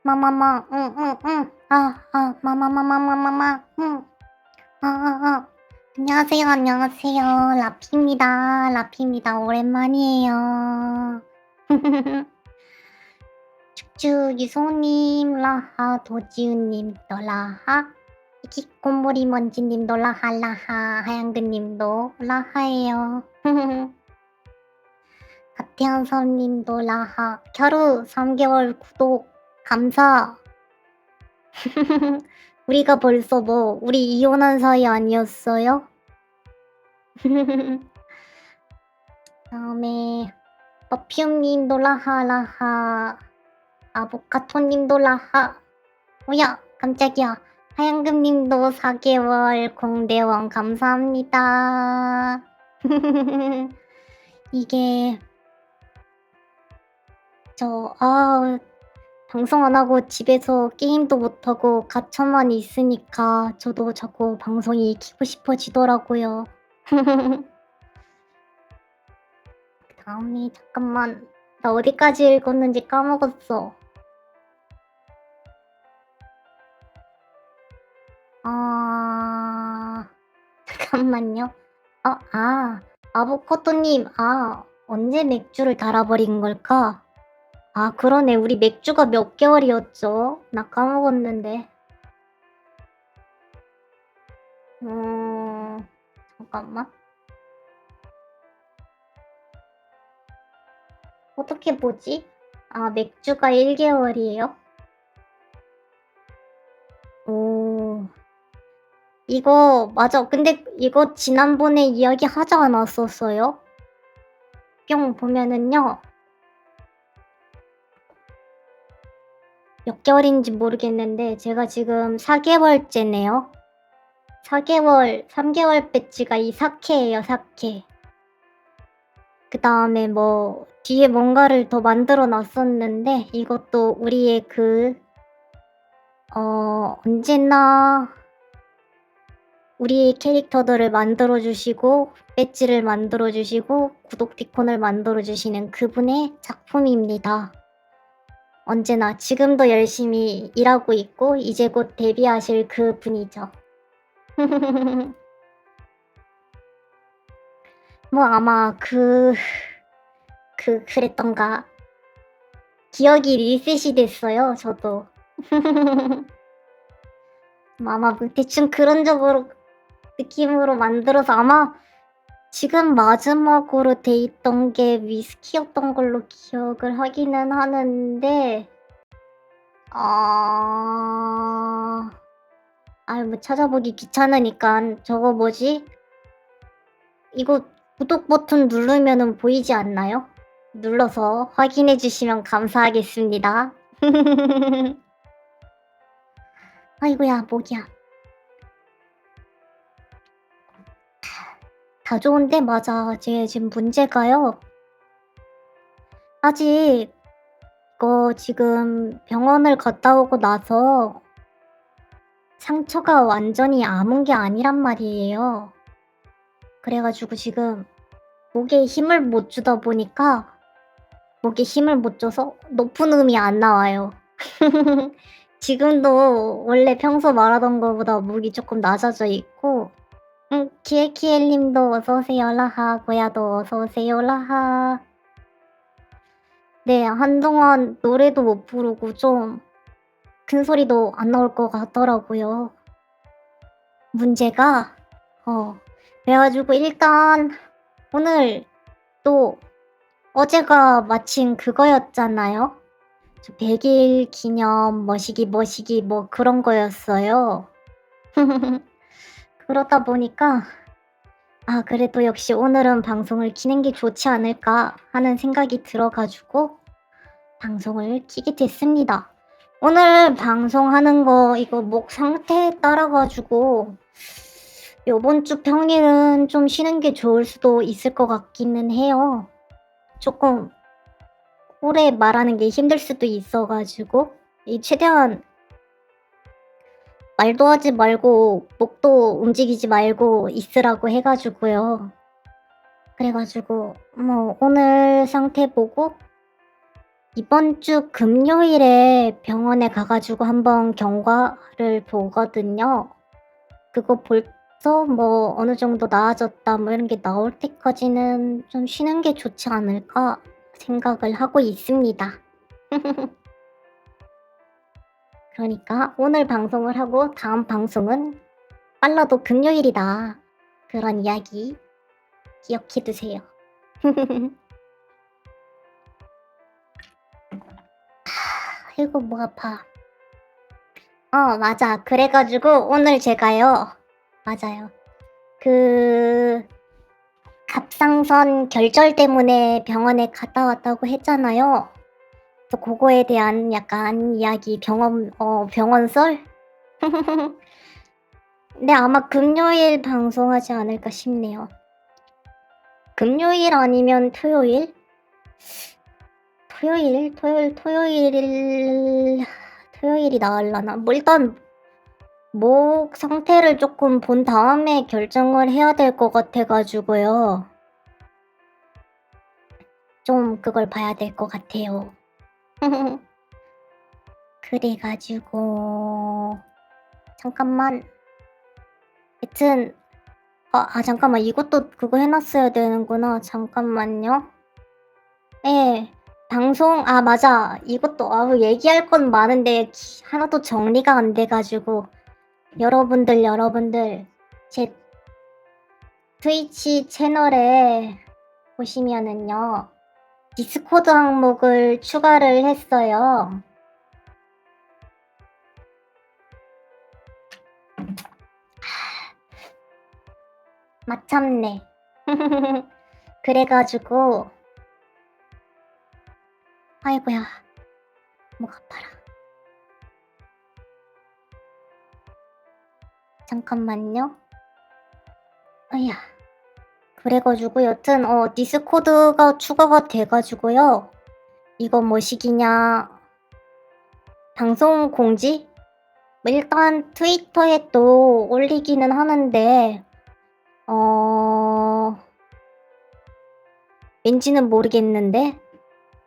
마마마, 응, 응, 응. 마마마마마마마, 응. 안녕하세요, 안녕하세요. 라피입니다. 오랜만이에요. 축축, 유소님, 라하, 도지우님, 라하. 키코모리 먼지님도 라하, 하양근님도 라하예요. 박태현선님도 라하. 겨루 3개월 구독, 감사. 우리가 벌써 우리 이혼한 사이 아니었어요? 다음에 퍼퓸님도 라하. 아보카토님도 라하. 뭐야, 깜짝이야. 하양금님도 4개월 공대원 감사합니다. 이게 방송 안 하고 집에서 게임도 못 하고 갇혀만 있으니까 저도 자꾸 방송이 키고 싶어지더라고요. 다음에 잠깐만, 나 어디까지 읽었는지 까먹었어. 잠깐만요. 아보카도님, 언제 맥주를 달아버린 걸까? 그러네. 우리 맥주가 몇 개월이었죠? 나 까먹었는데. 잠깐만. 어떻게 보지? 맥주가 1개월이에요? 이거 맞아. 근데 이거 지난번에 이야기하지 않았었어요? 뿅 보면은요. 몇 개월인지 모르겠는데 제가 지금 4개월째네요. 3개월 배지가 이 사케예요, 사케. 그 다음에 뒤에 뭔가를 더 만들어 놨었는데 이것도 우리의 언제나 우리의 캐릭터들을 만들어주시고 배지를 만들어주시고 구독 티콘을 만들어주시는 그분의 작품입니다. 언제나 지금도 열심히 일하고 있고 이제 곧 데뷔하실 그분이죠. 아마 그랬던가. 기억이 리셋이 됐어요, 저도. 아마 대충 그런 느낌으로 만들어서 아마 지금 마지막으로 돼 있던 게 위스키였던 걸로 기억을 하기는 하는데 찾아보기 귀찮으니까 저거 뭐지? 이거 구독 버튼 누르면은 보이지 않나요? 눌러서 확인해 주시면 감사하겠습니다. 아이고야, 목이야. 다 좋은데 맞아. 지금 문제가요. 아직 이거 지금 병원을 갔다 오고 나서 상처가 완전히 아문 게 아니란 말이에요. 그래가지고 지금 목에 힘을 못 주다 보니까 목에 힘을 못 줘서 높은 음이 안 나와요. 지금도 원래 평소 말하던 거보다 목이 조금 낮아져 있고 키엘키엘님도 어서오세요 라하. 고야도 어서오세요 라하. 네, 한동안 노래도 못 부르고 좀 큰 소리도 안 나올 것 같더라고요. 문제가 그래가지고 일단 오늘 또 어제가 마침 그거였잖아요. 100일 기념 머시기 그런 거였어요. 그러다 보니까 그래도 역시 오늘은 방송을 키는 게 좋지 않을까 하는 생각이 들어가지고 방송을 키게 됐습니다. 오늘 방송하는 거 이거 목 상태에 따라가지고 요번 주 평일은 좀 쉬는 게 좋을 수도 있을 것 같기는 해요. 조금 오래 말하는 게 힘들 수도 있어가지고 최대한 말도 하지 말고 목도 움직이지 말고 있으라고 해가지고요. 그래가지고 오늘 상태 보고 이번 주 금요일에 병원에 가가지고 한번 경과를 보거든요. 그거 벌써 뭐 어느 정도 나아졌다 뭐 이런 게 나올 때까지는 좀 쉬는 게 좋지 않을까 생각을 하고 있습니다. 그러니까 오늘 방송을 하고 다음 방송은 빨라도 금요일이다. 그런 이야기 기억해 두세요. 아이고 목 아파. 맞아. 그래가지고 오늘 제가요. 맞아요. 갑상선 결절 때문에 병원에 갔다 왔다고 했잖아요. 그래서 그거에 대한 약간 이야기 병원 썰? 근데 아마 금요일 방송하지 않을까 싶네요. 금요일 아니면 토요일? 토요일이 나으려나? 뭐 일단 목 상태를 조금 본 다음에 결정을 해야 될 것 같아가지고요. 좀 그걸 봐야 될 것 같아요. 그래가지고 잠깐만. 여튼 잠깐만. 이것도 그거 해놨어야 되는구나. 잠깐만요. 예. 방송 맞아. 이것도 얘기할 건 많은데 하나도 정리가 안 돼가지고 여러분들 제 트위치 채널에 보시면은요. 디스코드 항목을 추가를 했어요. 마참네. 그래가지고 아이고야 목 아파라. 잠깐만요. 어이야. 그래가지고 여튼 디스코드가 추가가 돼가지고요. 이거 뭐시기냐 방송 공지? 일단 트위터에 또 올리기는 하는데 왠지는 모르겠는데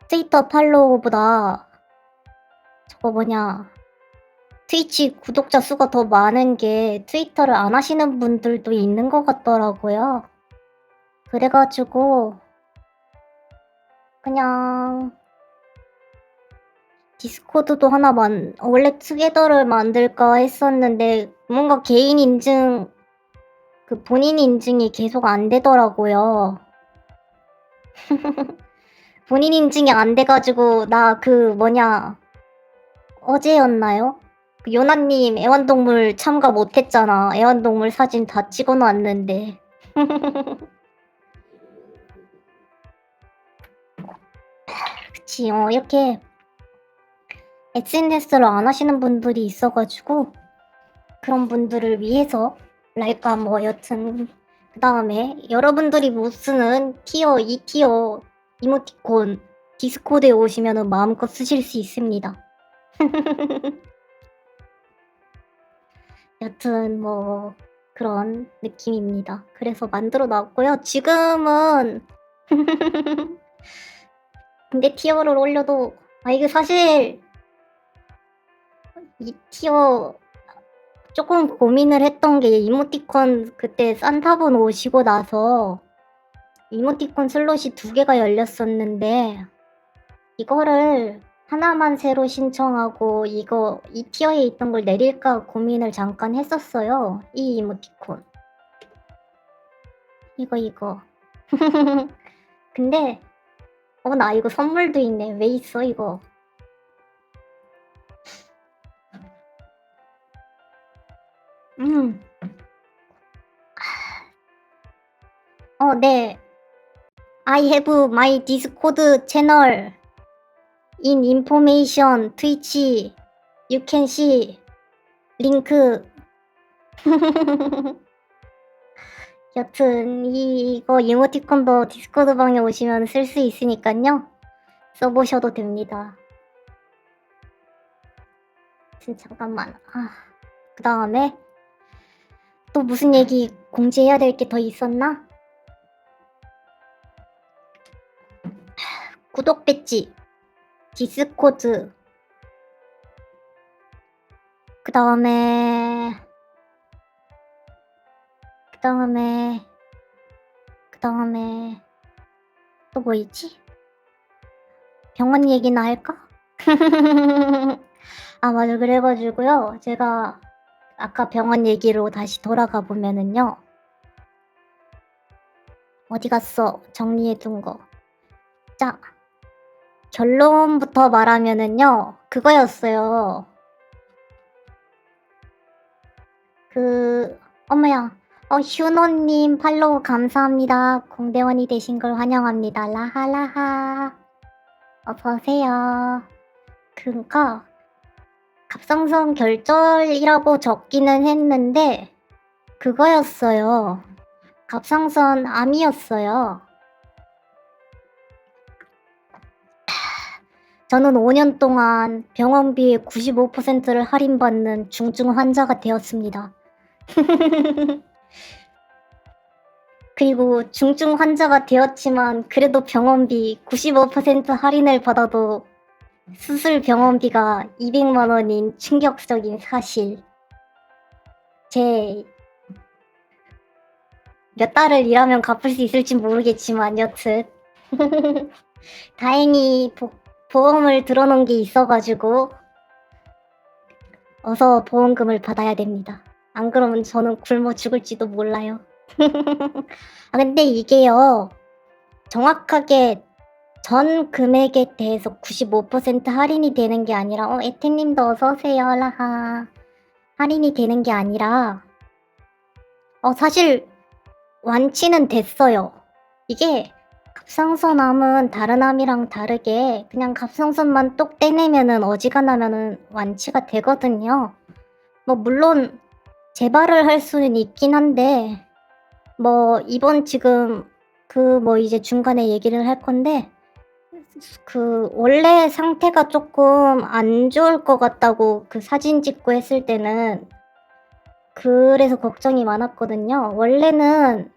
트위터 팔로우보다 저거 트위치 구독자 수가 더 많은 게 트위터를 안 하시는 분들도 있는 것 같더라고요. 그래가지고 그냥 디스코드도 하나 원래 투게더를 만들까 했었는데 뭔가 개인 인증 본인 인증이 계속 안 되더라고요. 본인 인증이 안 돼가지고 나 어제였나요? 요나님 애완동물 참가 못했잖아. 애완동물 사진 다 찍어놨는데. 그치. 이렇게 SNS를 안 하시는 분들이 있어가지고 그런 분들을 위해서 랄까 여튼 그 다음에 여러분들이 못 쓰는 티어 2티어 이모티콘 디스코드에 오시면은 마음껏 쓰실 수 있습니다. 여튼 그런 느낌입니다. 그래서 만들어 놨고요. 지금은 근데 티어를 올려도 이게 사실 이 티어 조금 고민을 했던 게 이모티콘 그때 산타분 오시고 나서 이모티콘 슬롯이 2개가 열렸었는데 이거를 하나만 새로 신청하고 이 티어에 있던 걸 내릴까 고민을 잠깐 했었어요. 이 이모티콘. 이거. 근데 나 이거 선물도 있네. 왜 있어 이거? 네. I have my Discord channel in information Twitch. You can see 링크. 여튼 이거 이모티콘도 디스코드 방에 오시면 쓸 수 있으니까요. 써보셔도 됩니다. 잠깐만. 그 다음에 또 무슨 얘기 공지해야 될 게 더 있었나? 구독 배지. 디스코드. 그 다음에 또 뭐 있지? 병원 얘기나 할까? 아 맞아. 그래 가지고요. 제가 아까 병원 얘기로 다시 돌아가 보면은요. 어디 갔어? 정리해 둔 거. 자, 결론부터 말하면은요. 그거였어요. 어머야. 휴노님 팔로우 감사합니다. 공대원이 되신 걸 환영합니다. 라하라하. 어서오세요. 그니까 갑상선 결절이라고 적기는 했는데 그거였어요. 갑상선 암이었어요. 저는 5년 동안 병원비의 95%를 할인받는 중증 환자가 되었습니다. 그리고 중증 환자가 되었지만 그래도 병원비 95% 할인을 받아도 수술 병원비가 200만 원인 충격적인 사실. 제 몇 달을 일하면 갚을 수 있을지 모르겠지만 여튼 다행히 보험을 들어놓은 게 있어가지고 어서 보험금을 받아야 됩니다. 안 그러면 저는 굶어 죽을지도 몰라요. 아 근데 이게요. 정확하게 전 금액에 대해서 95% 할인이 되는 게 아니라 에테님도 어서오세요. 라하. 할인이 되는 게 아니라 사실 완치는 됐어요. 이게 갑상선 암은 다른 암이랑 다르게 그냥 갑상선만 똑 떼내면은 어지간하면은 완치가 되거든요. 뭐 물론 재발을 할 수는 있긴 한데 이번 지금 이제 중간에 얘기를 할 건데 원래 상태가 조금 안 좋을 것 같다고 사진 찍고 했을 때는 그래서 걱정이 많았거든요. 원래는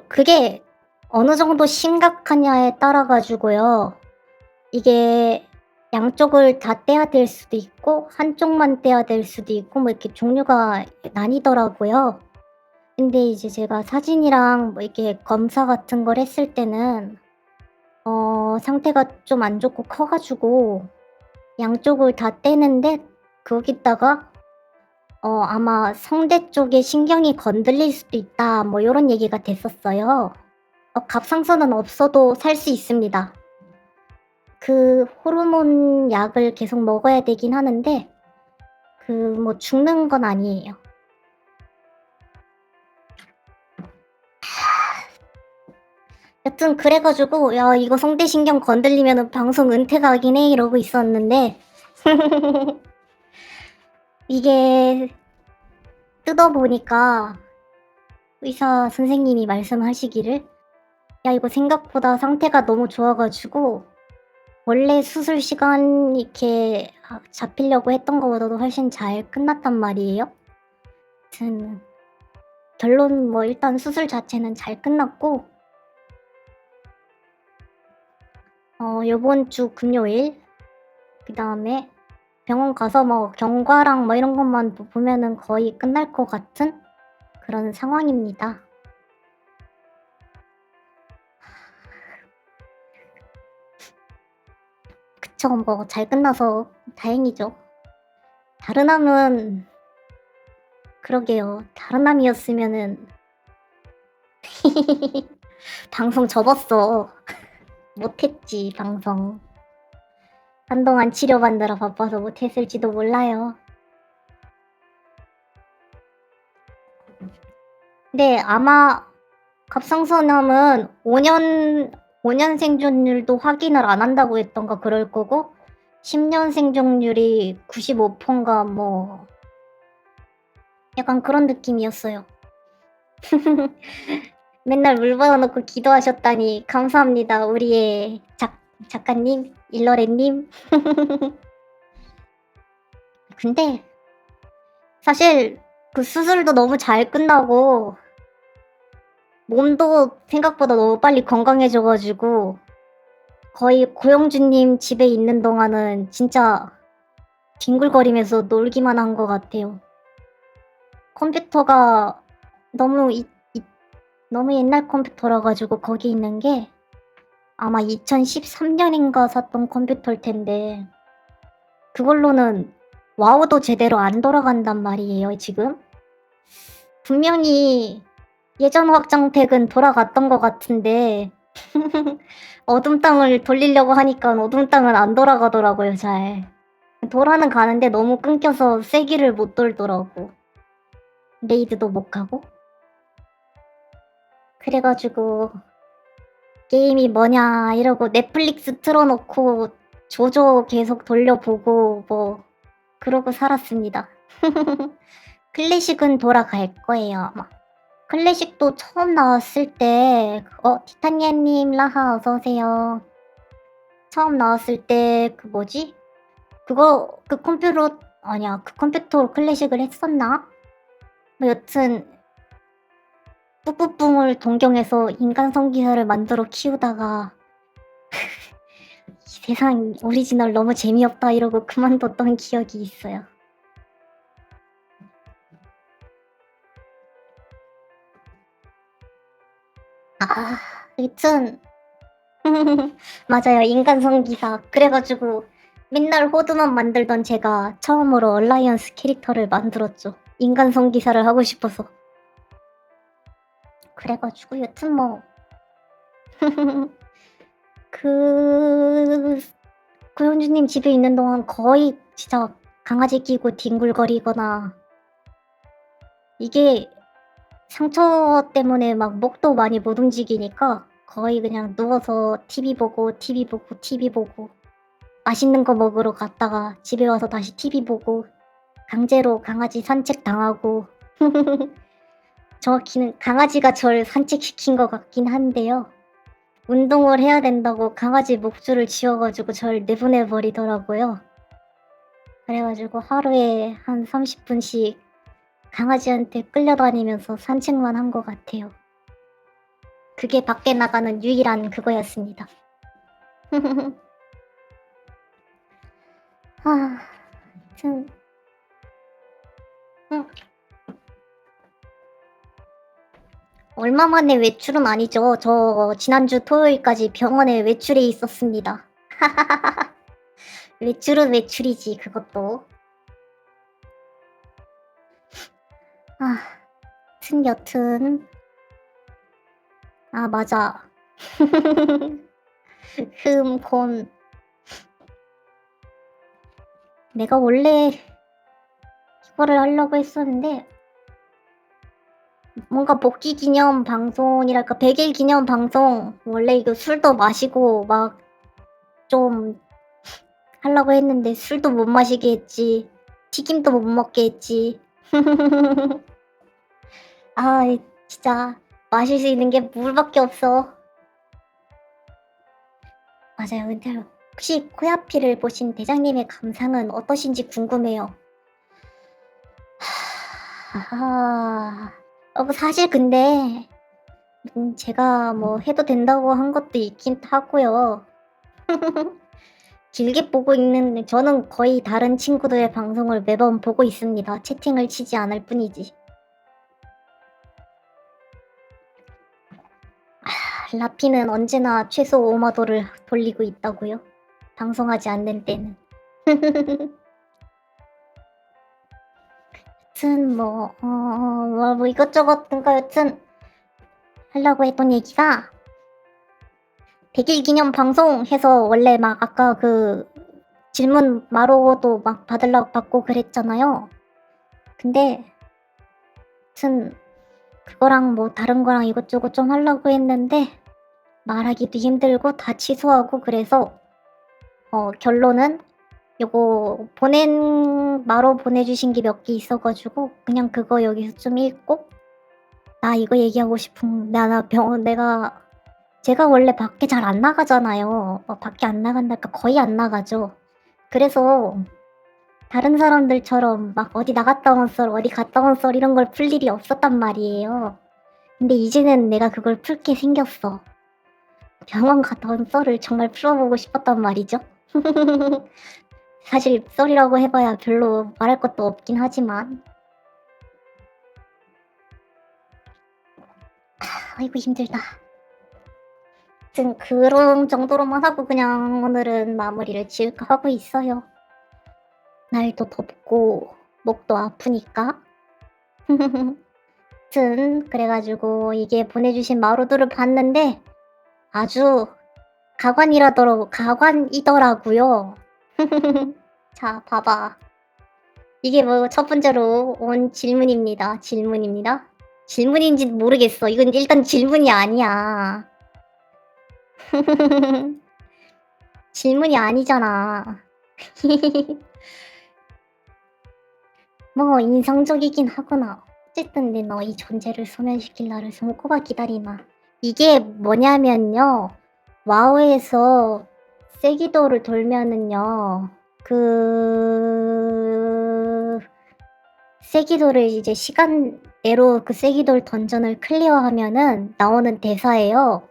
그게 어느 정도 심각하냐에 따라 가지고요. 이게 양쪽을 다 떼야 될 수도 있고 한쪽만 떼야 될 수도 있고 이렇게 종류가 나뉘더라고요. 근데 이제 제가 사진이랑 이렇게 검사 같은 걸 했을 때는 상태가 좀 안 좋고 커 가지고 양쪽을 다 떼는데 거기다가 아마 "성대 쪽에 신경이 건들릴 수도 있다." 요런 얘기가 됐었어요. 갑상선은 없어도 살 수 있습니다. 호르몬 약을 계속 먹어야 되긴 하는데 죽는 건 아니에요. 여튼 그래 가지고 "야 이거 성대신경 건들리면은 방송 은퇴 가긴 해." 이러고 있었는데 이게 뜯어 보니까 의사 선생님이 말씀하시기를 "야 이거 생각보다 상태가 너무 좋아 가지고 원래 수술 시간 이렇게 잡히려고 했던 거보다도 훨씬 잘 끝났단 말이에요." 아무튼 결론 일단 수술 자체는 잘 끝났고 요번 주 금요일 그다음에 병원 가서 경과랑 이런 것만 보면은 거의 끝날 것 같은 그런 상황입니다. 그쵸. 잘 끝나서 다행이죠. 다른 암은 그러게요. 다른 암이었으면은 방송 접었어. 못했지 방송. 한동안 치료받느라 바빠서 못했을지도 몰라요. 근데 아마 갑상선암은 5년 생존율도 확인을 안 한다고 했던가 그럴 거고 10년 생존율이 95%인가 약간 그런 느낌이었어요. 맨날 물 받아 놓고 기도하셨다니 감사합니다. 우리의 작가님, 일러레님. 근데 사실 수술도 너무 잘 끝나고 몸도 생각보다 너무 빨리 건강해져 가지고 거의 고영주님 집에 있는 동안은 진짜 뒹굴거리면서 놀기만 한 것 같아요. 컴퓨터가 너무 너무 옛날 컴퓨터라 가지고 거기 있는 게 아마 2013년인가 샀던 컴퓨터일 텐데 그걸로는 와우도 제대로 안 돌아간단 말이에요 지금. 분명히 예전 확장팩은 돌아갔던 것 같은데 어둠 땅을 돌리려고 하니깐 어둠 땅은 안 돌아가더라고요 잘. 돌아는 가는데 너무 끊겨서 세기를 못 돌더라고. 레이드도 못 가고. 그래 가지고 게임이 뭐냐 이러고 넷플릭스 틀어 놓고 조조 계속 돌려보고 뭐 그러고 살았습니다. 클래식은 돌아갈 거예요 아마. 클래식도 처음 나왔을 때 티타니아님 라하 어서오세요. 처음 나왔을 때 그 뭐지? 그거 그 컴퓨터로 클래식을 했었나? 뭐 여튼 뿌뿌뿡을 동경해서 인간 성기사를 만들어 키우다가 이 세상 오리지널 너무 재미없다 이러고 그만뒀던 기억이 있어요. 여튼 맞아요. 인간 성기사. 그래 가지고 맨날 호드만 만들던 제가 처음으로 얼라이언스 캐릭터를 만들었죠. 인간 성기사를 하고 싶어서. 그래 가지고 여튼 뭐 고현주님 집에 있는 동안 거의 진짜 강아지 끼고 뒹굴거리거나 이게 상처 때문에 막 목도 많이 못 움직이니까 거의 그냥 누워서 TV 보고 맛있는 거 먹으러 갔다가 집에 와서 다시 TV 보고 강제로 강아지 산책 당하고 정확히는 강아지가 절 산책시킨 것 같긴 한데요. 운동을 해야 된다고 강아지 목줄을 지어 가지고 절 내보내 버리더라고요. 그래 가지고 하루에 한 30분씩 강아지한테 끌려다니면서 산책만 한 것 같아요. 그게 밖에 나가는 유일한 그거였습니다. 참. 얼마 만에 외출은 아니죠. 저 지난주 토요일까지 병원에 외출해 있었습니다. 외출은 외출이지 그것도. 여튼 맞아. 곤. 내가 원래 이거를 하려고 했었는데 뭔가 복귀 기념 방송이랄까 100일 기념 방송 원래 이거 술도 마시고 막 좀 하려고 했는데 술도 못 마시게 했지. 튀김도 못 먹게 했지. 진짜 마실 수 있는 게 물밖에 없어. 맞아요. 근데 혹시 코야피를 보신 대장님의 감상은 어떠신지 궁금해요. 사실 근데 제가 뭐 해도 된다고 한 것도 있긴 하고요. 길게 보고 있는 저는 거의 다른 친구들의 방송을 매번 보고 있습니다. 채팅을 치지 않을 뿐이지. 라피는 언제나 최소 5마도를 돌리고 있다고요? 방송하지 않는 때는. 여튼 뭐 이것저것 여튼 하려고 했던 얘기가 100일 기념 방송 해서 원래 막 아까 그 질문 마로도 막 받고 그랬잖아요. 근데 여튼 그거랑 뭐 다른 거랑 이것저것 좀 하려고 했는데 말하기도 힘들고 다 취소하고 그래서 결론은 요거 마로 보내주신 게 몇 개 있어 가지고 그냥 그거 여기서 좀 읽고 나 이거 얘기하고 싶은 제가 원래 밖에 잘 안 나가잖아요. 밖에 안 나간달까 거의 안 나가죠. 그래서 다른 사람들처럼 막 어디 나갔다 온 썰 어디 갔다 온 썰 이런 걸 풀 일이 없었단 말이에요. 근데 이제는 내가 그걸 풀게 생겼어. 병원 갔다 온 썰을 정말 풀어보고 싶었단 말이죠. 사실 썰이라고 해 봐야 별로 말할 것도 없긴 하지만. 아이고 힘들다. 아무튼 그런 정도로만 하고 그냥 오늘은 마무리를 지을까 하고 있어요. 날도 덥고 목도 아프니까. 아무튼 그래 가지고 이게 보내주신 마루들을 봤는데 아주 가관이더라고요. 자 봐봐. 이게 뭐 첫 번째로 온 질문입니다. 질문입니다. 질문인지는 모르겠어. 이건 일단 질문이 아니야. 질문이 아니잖아. 뭐 인상적이긴 하구나. 어쨌든 내 너의 존재를 소멸시킬 날을 손꼽아 기다리마. 이게 뭐냐면요. 와우에서 세기도를 돌면은요. 세기도를 이제 시간내로 그 세기돌 던전을 클리어하면은 나오는 대사예요.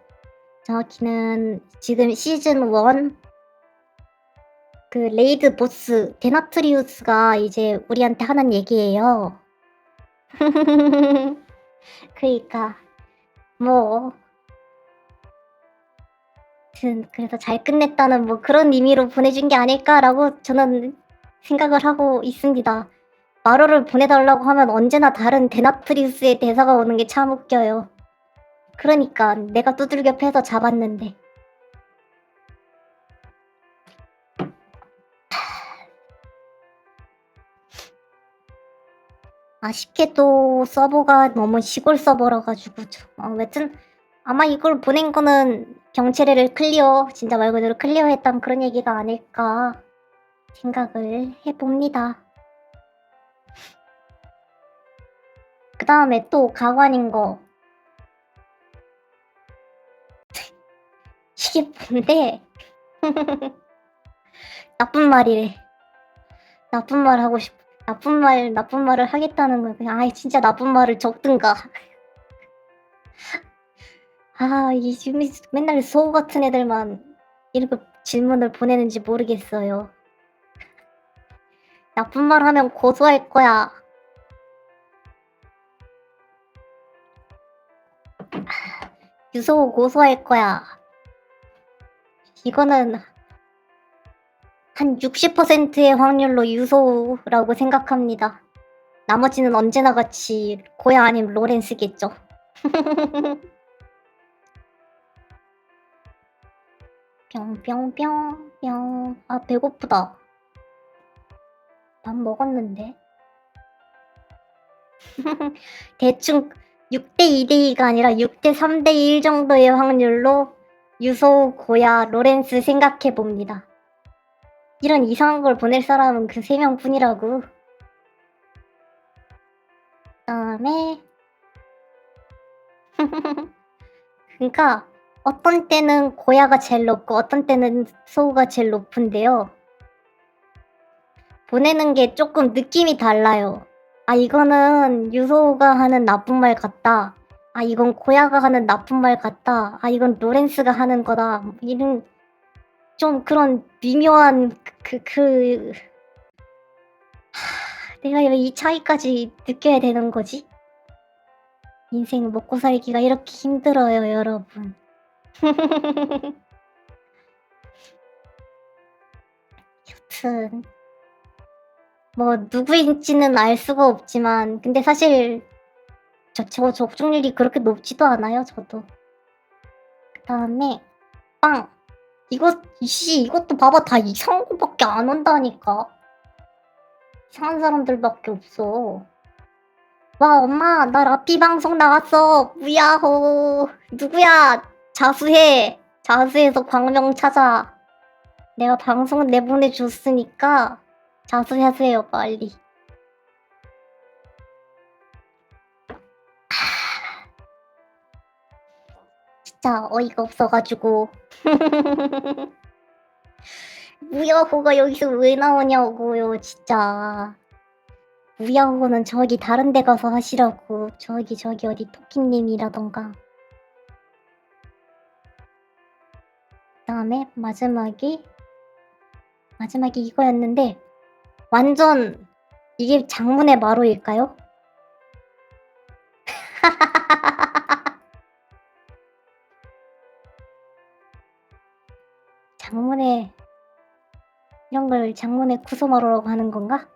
정확히는 지금 시즌 1 그 레이드 보스 데나트리우스가 이제 우리한테 하는 얘기예요. 그니까 뭐 아무튼 그래서 '잘 끝냈다.'는 뭐 그런 의미로 보내준 게 아닐까라고 저는 생각을 하고 있습니다. 마루를 보내달라고 하면 언제나 다른 데나트리우스의 대사가 오는 게 참 웃겨요. 그러니까 내가 두들겨 패서 잡았는데. 아쉽게도 서버가 너무 시골 서버라 가지고 여튼 아마 이걸 보낸 거는 경체레를 클리어 진짜 말 그대로 클리어했던 그런 얘기가 아닐까 생각을 해 봅니다. 그다음에 또 가관인 거. 이게 뭔데? 나쁜 말이래. 나쁜 말을 하겠다는 거야. 그냥 아이 진짜 나쁜 말을 적든가. 이 지금 맨날 소우 같은 애들만 이렇게 질문을 보내는지 모르겠어요. 나쁜 말 하면 고소할 거야. 유소 고소할 거야. 이거는 한 60%의 확률로 유소라고 생각합니다. 나머지는 언제나 같이 고야 아님 로렌스겠죠. 뿅뿅뿅뿅. 아 배고프다. 밥 먹었는데. 대충 6대 2대 2가 아니라 6대 3대 1 정도의 확률로 유소, 고야, 로렌스 생각해 봅니다. 이런 이상한 걸 보낼 사람은 그 3명 뿐이라고. 그다음에 그러니까 어떤 때는 고야가 제일 높고 어떤 때는 소우가 제일 높은데요. 보내는 게 조금 느낌이 달라요. 이거는 유소우가 하는 나쁜 말 같다. 이건 고야가 하는 나쁜 말 같다. 이건 로렌스가 하는 거다. 이런 좀 그런 미묘한 내가 왜 이 차이까지 느껴야 되는 거지? 인생 먹고 살기가 이렇게 힘들어요, 여러분. 여튼 뭐 누구인지는 알 수가 없지만 근데 사실 저 접종률이 그렇게 높지도 않아요, 저도. 그다음에 빵. 이것도 봐봐. 다 이상한 거밖에 안 온다니까. 이상한 사람들밖에 없어. 와 엄마 나 라삐 방송 나왔어. 우야호. 누구야? 자수해. 자수해서 광명 찾아. 내가 방송 내보내줬으니까 자수하세요 빨리. 진짜 어이가 없어가지고. 우야호가 여기서 왜 나오냐고요 진짜. 우야호는 저기 다른 데 가서 하시라고. 저기 어디 토끼님이라던가. 그다음에 마지막이 이거였는데 완전 이게 장문의 마루일까요? 장문의 이런 걸 장문의 구소마루라고 하는 건가?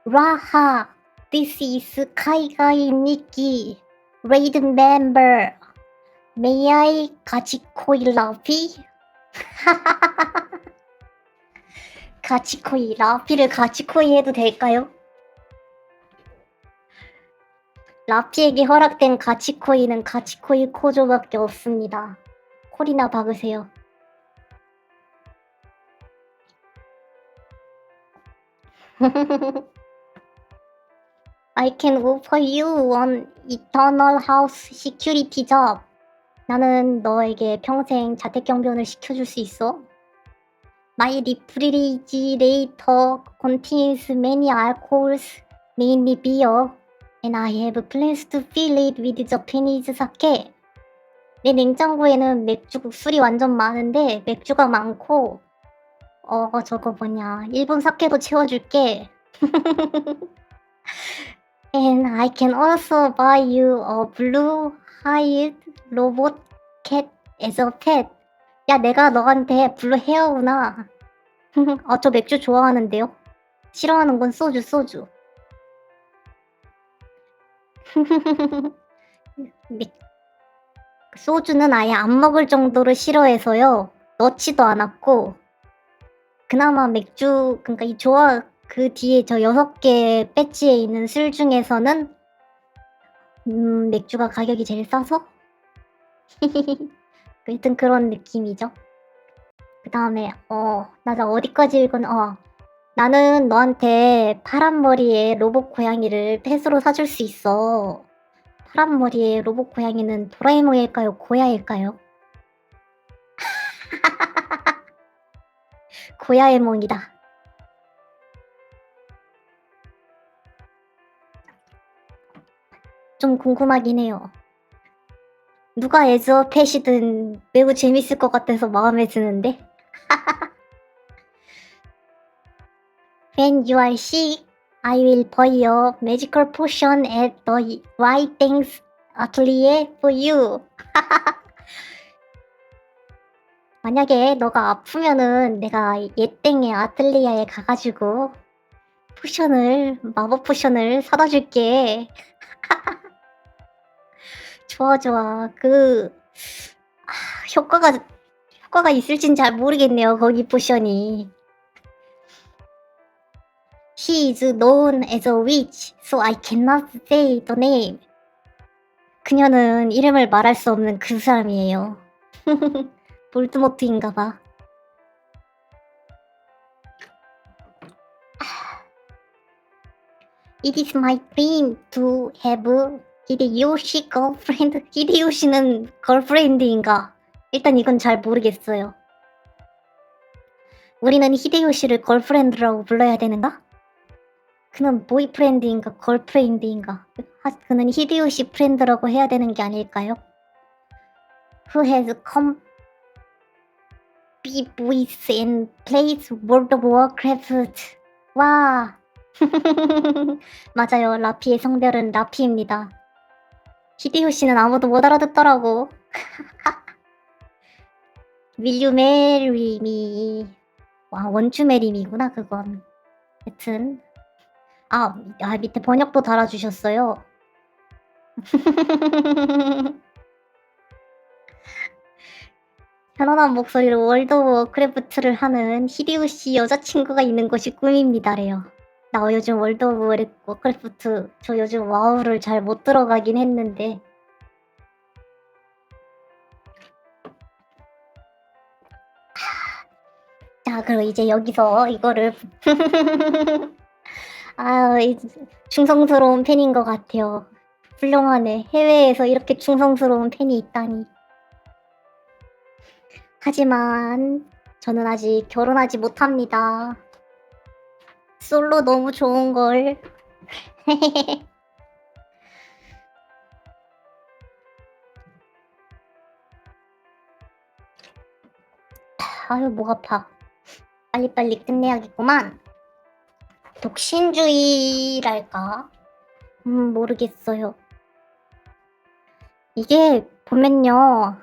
라하, this is 카이가이 미키, raid member. May I 가치코이 라피? 가치코이 라피를 가치코이 해도 될까요? 라피에게 허락된 가치코이는 가치코이 코조밖에 없습니다. 콜이나 박으세요. I can offer you an eternal house security job. 나는 너에게 평생 자택경비원을 시켜줄 수 있어. My refrigerator contains many alcohols, mainly beer, and I have plans to fill it with Japanese sake. 내 냉장고에는 맥주, 술이 완전 많은데 맥주가 많고 저거 뭐냐, 일본 사케도 채워줄게. And I can also buy you a blue-eyed robot cat as a pet. 야, 내가 너한테 블루 헤어구나. 저 맥주 좋아하는데요. 싫어하는 건 소주. 소주는 아예 안 먹을 정도로 싫어해서요. 넣지도 않았고, 그나마 맥주, 그러니까 그 뒤에 저 6개 배지에 있는 술 중에서는 맥주가 가격이 제일 싸서? 하여튼 그런 느낌이죠. 그 다음에 나 어디까지 읽은 나는 너한테 파란 머리의 로봇 고양이를 펫으로 사줄 수 있어. 파란 머리의 로봇 고양이는 도라에몽일까요? 고야일까요? 고야에몽이다. 좀 궁금하긴 해요. 누가 애저 펫이든 매우 재밌을 것 같아서 마음에 드는데. When you are sick, I will buy a magical potion at the White Things Atelier for you. 만약에 너가 아프면은 내가 예땡의 아틀리아에 가가지고 마법 포션을 사다 줄게. 좋아. 효과가 있을진 잘 모르겠네요, 거기 포션이. He is known as a witch, so I cannot say the name. 그녀는 이름을 말할 수 없는 그 사람이에요. 볼드모트인가봐. It is my dream to have 히데요시 girlfriend. 히데요시는 걸프렌드인가? 일단 이건 잘 모르겠어요. 우리는 히데요시를 걸프렌드라고 불러야 되는가? 그는 보이프렌드인가 걸프렌드인가? 그는 히데요시 프렌드라고 해야 되는 게 아닐까요? Who has come be voice and plays World of Warcraft. 와. 맞아요. 라피의 성별은 라피입니다. 히데요시는 아무도 못 알아듣더라고. Will you marry me? 와, 원추 메리미구나 그건. 여튼 밑에 번역도 달아주셨어요. 편안한 목소리로 월드 오브 워크래프트를 하는 히데요시 여자친구가 있는 것이 꿈입니다래요. 나 요즘 월드 오브 워크래프트, 저 요즘 와우를 잘 못 들어가긴 했는데. 자, 그럼 이제 여기서 이거를 충성스러운 팬인 것 같아요. 훌륭하네. 해외에서 이렇게 충성스러운 팬이 있다니. 하지만 저는 아직 결혼하지 못합니다. 솔로 너무 좋은걸. 아유, 목 아파. 빨리빨리 끝내야겠구만. 독신주의랄까? 모르겠어요. 이게 보면요.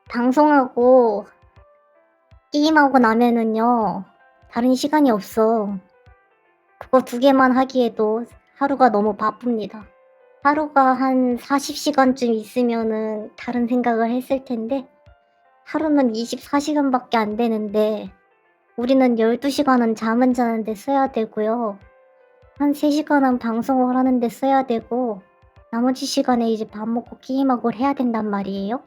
방송하고 게임하고 나면은요. 다른 시간이 없어. 그거 두 개만 하기에도 하루가 너무 바쁩니다. 하루가 한 40시간쯤 있으면은 다른 생각을 했을 텐데 하루는 24시간밖에 안 되는데 우리는 12시간은 잠은 자는데 써야 되고요. 한 3시간은 방송을 하는데 써야 되고 나머지 시간에 이제 밥 먹고 게임하고 해야 된단 말이에요.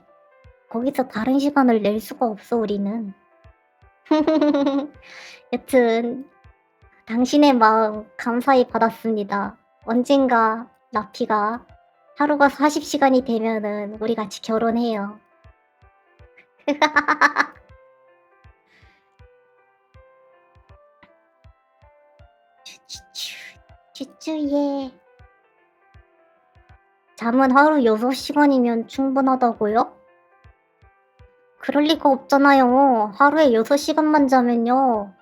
거기서 다른 시간을 낼 수가 없어 우리는. 여튼 당신의 마음 감사히 받았습니다. 언젠가 라피가 하루가 40시간이 되면은 우리 같이 결혼해요. 쭈쭈예. 잠은 하루 6시간이면 충분하다고요? 그럴 리가 없잖아요. 하루에 6시간만 자면요.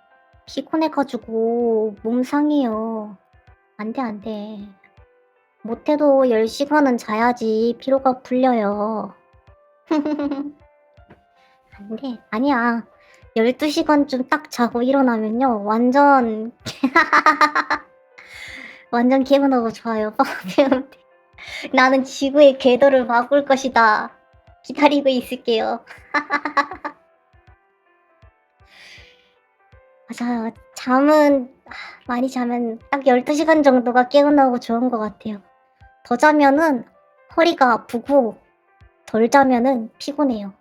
피곤해가지고 몸 상해요. 안 돼, 안 돼. 못해도 10시간은 자야지 피로가 풀려요. 안 돼. 아니야. 12시간쯤 딱 자고 일어나면요. 완전 개운하고 좋아요. 나는 지구의 궤도를 바꿀 것이다. 기다리고 있을게요. 맞아요. 잠은 많이 자면 딱 12시간 정도가 개운하고 좋은 것 같아요. 더 자면은 허리가 아프고 덜 자면은 피곤해요.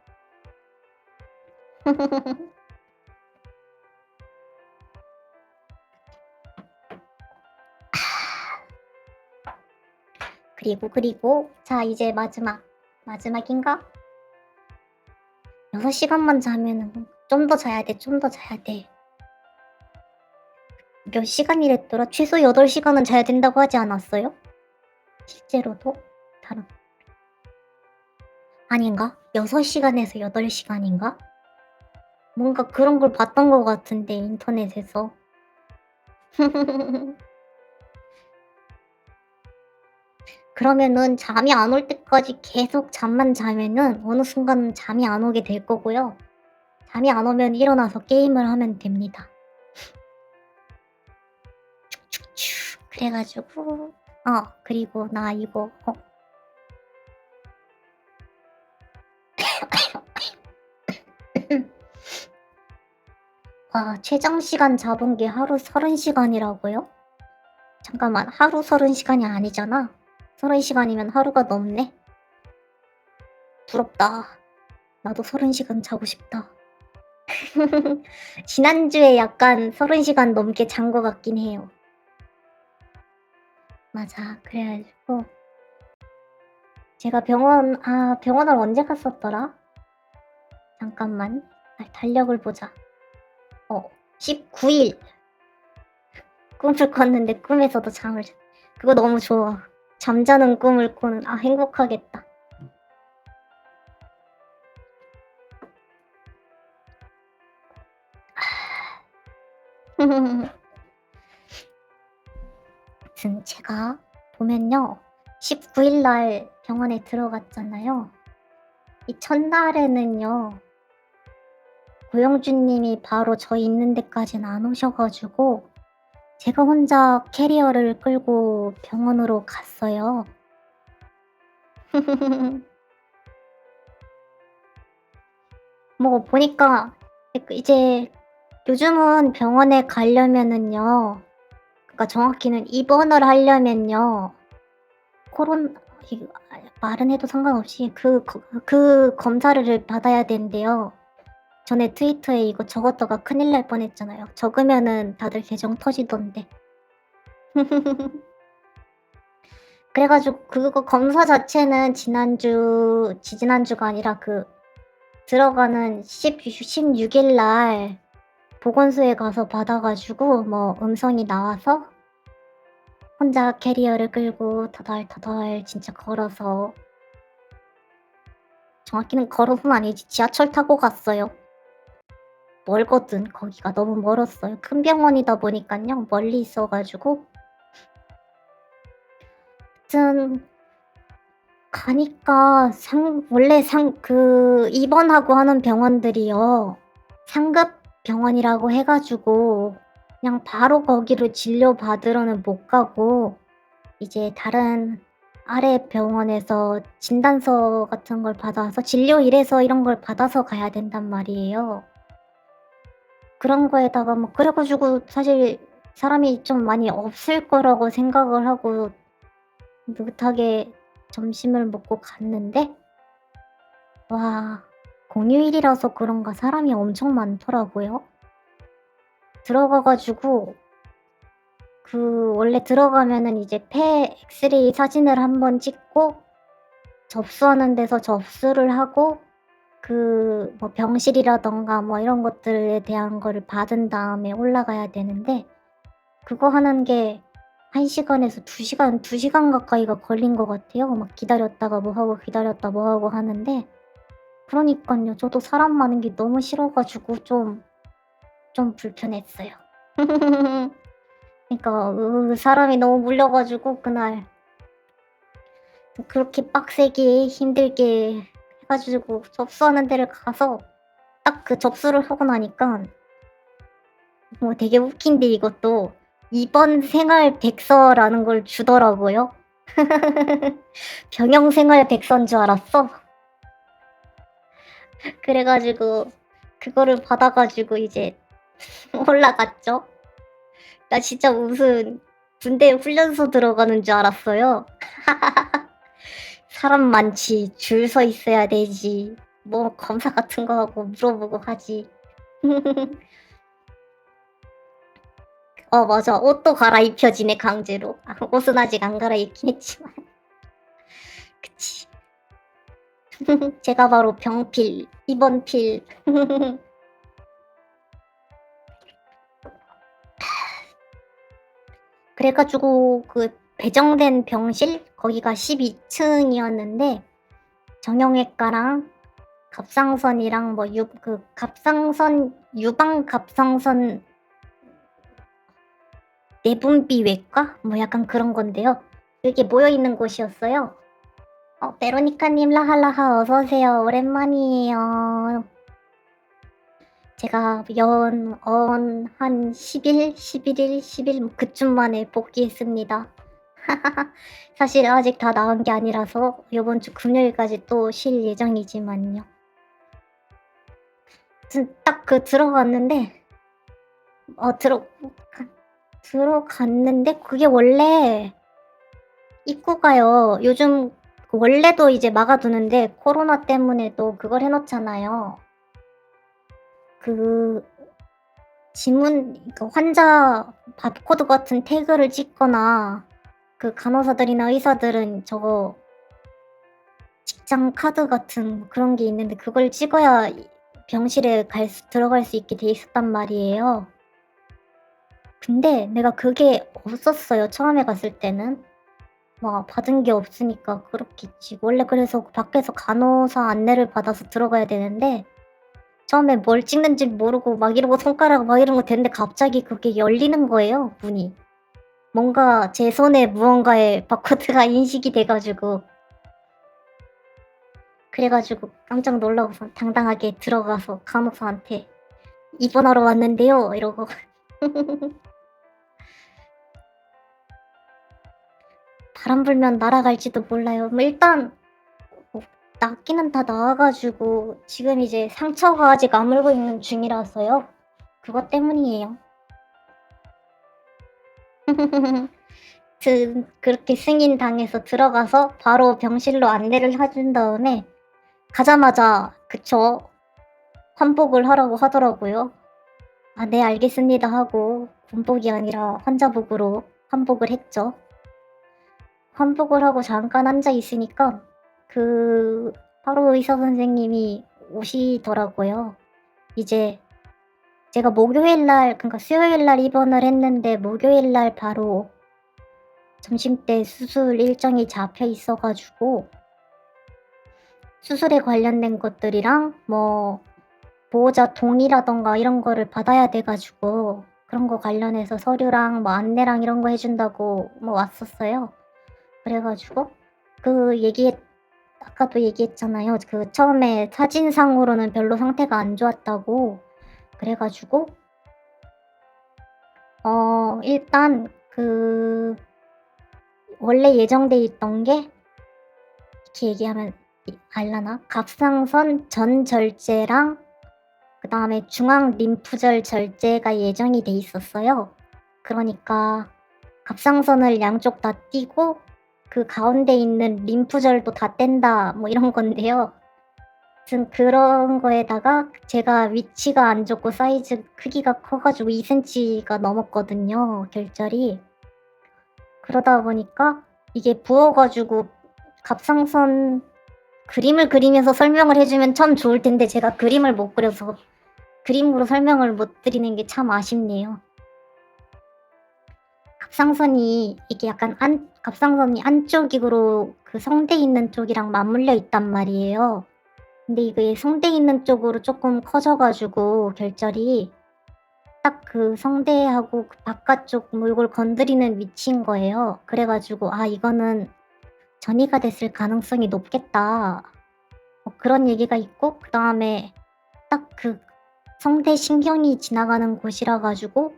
그리고 자 이제 마지막인가? 6시간만 자면은 좀 더 자야 돼. 좀 더 자야 돼. 몇 시간이랬더라? 최소 8시간은 자야 된다고 하지 않았어요? 실제로도? 다른 아닌가? 6시간에서 8시간인가? 뭔가 그런 걸 봤던 것 같은데 인터넷에서. 그러면은 잠이 안 올 때까지 계속 잠만 자면은 어느 순간은 잠이 안 오게 될 거고요. 잠이 안 오면 일어나서 게임을 하면 됩니다. 축축축. 그래 가지고 그리고 나 이거 와 최장 시간 잡은 게 하루 30시간이라고요? 잠깐만 하루 30시간이 아니잖아. 30시간이면 하루가 넘네. 부럽다. 나도 30시간 자고 싶다. 지난주에 약간 30시간 넘게 잔 것 같긴 해요. 맞아. 그래 가지고 제가 병원을 언제 갔었더라? 잠깐만. 달력을 보자. 19일. 꿈을 꿨는데 꿈에서도 잠을 자. 그거 너무 좋아. 잠자는 꿈을 꾸는 행복하겠다. 아무튼 제가 보면요. 19일 날 병원에 들어갔잖아요. 이 첫날에는요. 고영준 님이 바로 저 있는 데까진 안 오셔 가지고 제가 혼자 캐리어를 끌고 병원으로 갔어요. 뭐 보니까 이제 요즘은 병원에 가려면은요. 그러니까 정확히는 입원을 하려면요. 이거 말은 해도 상관없이 그 검사를 받아야 된대요. 전에 트위터에 이거 적었다가 큰일 날 뻔했잖아요. 적으면은 다들 계정 터지던데. 그래 가지고 그거 검사 자체는 지지난주가 아니라 들어가는 16일 날 보건소에 가서 받아 가지고 뭐 음성이 나와서 혼자 캐리어를 끌고 터덜터덜 진짜 걸어서, 정확히는 걸어서는 아니지 지하철 타고 갔어요. 멀거든. 거기가 너무 멀었어요. 큰 병원이다 보니깐요. 멀리 있어 가지고 하여튼 가니까 원래 입원하고 하는 병원들이요, 상급 병원이라고 해 가지고 그냥 바로 거기로 진료받으러는 못 가고 이제 다른 아래 병원에서 진단서 같은 걸 받아서 진료일에서 이런 걸 받아서 가야 된단 말이에요. 그런 거에다가 뭐 그래 가지고 사실 사람이 좀 많이 없을 거라고 생각을 하고 느긋하게 점심을 먹고 갔는데, 와, 공휴일이라서 그런가 사람이 엄청 많더라고요. 들어가 가지고 원래 들어가면은 이제 폐 엑스레이 사진을 한번 찍고 접수하는 데서 접수를 하고 뭐 병실이라든가 뭐 이런 것들에 대한 거를 받은 다음에 올라가야 되는데, 그거 하는 게 1 시간에서 2 시간, 2 시간 가까이가 걸린 것 같아요. 막 기다렸다가 뭐 하고 기다렸다 뭐 하고 하는데, 그러니깐요. 저도 사람 많은 게 너무 싫어 가지고 좀 불편했어요. 그러니까 사람이 너무 몰려 가지고 그날 그렇게 빡세게 힘들게 해 가지고 접수하는 데를 가서 딱 그 접수를 하고 나니깐 뭐 되게 웃긴 게, 이것도 입원 생활 백서라는 걸 주더라고요. 병영 생활 백서인 줄 알았어. 그래 가지고 그거를 받아 가지고 이제 올라갔죠. 나 진짜 무슨 군대 훈련소 들어가는 줄 알았어요. 사람 많지. 줄 서 있어야 되지. 뭐 검사 같은 거 하고 물어보고 하지. 맞아. 옷도 갈아입혀지네 강제로. 옷은 아직 안 갈아입긴 했지만. 그치. 제가 바로 병필, 입원필. 그래 가지고 배정된 병실 거기가 12 층이었는데, 정형외과랑 갑상선이랑 뭐 갑상선 유방 갑상선 내분비외과 뭐 약간 그런 건데요. 그게 모여 있는 곳이었어요. 베로니카 님, 라하라하 어서 오세요. 오랜만이에요. 제가 한 10 일, 11 일, 10일 뭐 그쯤 만에 복귀했습니다. 사실 아직 다 나은 게 아니라서 요번 주 금요일까지 또 쉴 예정이지만요. 딱 들어갔는데 들어갔는데 그게 원래 입구가요, 요즘 원래도 이제 막아 두는데 코로나 때문에 또 그걸 해 놓잖아요. 그 환자 바코드 같은 태그를 찍거나, 간호사들이나 의사들은 저거 직장 카드 같은 그런 게 있는데 그걸 찍어야 병실에 들어갈 수 있게 돼 있었단 말이에요. 근데 내가 그게 없었어요, 처음에 갔을 때는. 받은 게 없으니까 그렇겠지. 원래 그래서 밖에서 간호사 안내를 받아서 들어가야 되는데, 처음에 뭘 찍는지 모르고 막 이러고 손가락 막 이런 거 대는데 갑자기 그게 열리는 거예요, 문이. 뭔가 제 손에 무언가의 바코드가 인식이 돼 가지고, 그래 가지고 깜짝 놀라고서 당당하게 들어가서 간호사한테 "입원하러 왔는데요." 이러고. 바람 불면 날아갈지도 몰라요. 뭐 일단 뭐 낫기는 다 나아 가지고 지금 이제 상처가 아직 아물고 있는 중이라서요. 그것 때문이에요. 그렇게 승인당해서 들어가서 바로 병실로 안내를 해준 다음에 가자마자, 그쵸, 환복을 하라고 하더라고요. "아 네 알겠습니다." 하고 군복이 아니라 환자복으로 환복을 했죠. 환복을 하고 잠깐 앉아 있으니까 바로 의사 선생님이 오시더라고요. 이제 제가 목요일 날 그러니까 수요일 날 입원을 했는데 목요일 날 바로 점심때 수술 일정이 잡혀 있어 가지고 수술에 관련된 것들이랑 뭐 보호자 동의라든가 이런 거를 받아야 돼 가지고 그런 거 관련해서 서류랑 뭐 안내랑 이런 거 해 준다고 뭐 왔었어요. 그래 가지고 그 아까도 얘기했잖아요. 그 처음에 사진상으로는 별로 상태가 안 좋았다고. 그래 가지고 일단 원래 예정돼 있던 게 이렇게 얘기하면 알라나? 갑상선 전 절제랑 그다음에 중앙 림프절 절제가 예정이 돼 있었어요. 그러니까 갑상선을 양쪽 다 띄고 그 가운데 있는 림프절도 다 뗀다 뭐 이런 건데요. 아무튼 그런 거에다가 제가 위치가 안 좋고 사이즈 크기가 커 가지고 2 센치가 넘었거든요, 결절이. 그러다 보니까 이게 부어 가지고 갑상선 그림을 그리면서 설명을 해 주면 참 좋을 텐데 제가 그림을 못 그려서 그림으로 설명을 못 드리는 게 참 아쉽네요. 갑상선이 이게 약간 갑상선이 안쪽으로 그 성대 있는 쪽이랑 맞물려 있단 말이에요. 근데 이게 성대 있는 쪽으로 쪼끔 커져 가지고 결절이 딱 그 성대하고 그 바깥쪽 뭐 요걸 건드리는 위치인 거예요. 그래 가지고 '아 이거는 전이가 됐을 가능성이 높겠다.' 뭐 그런 얘기가 있고 그다음에 딱 그 성대 신경이 지나가는 곳이라 가지고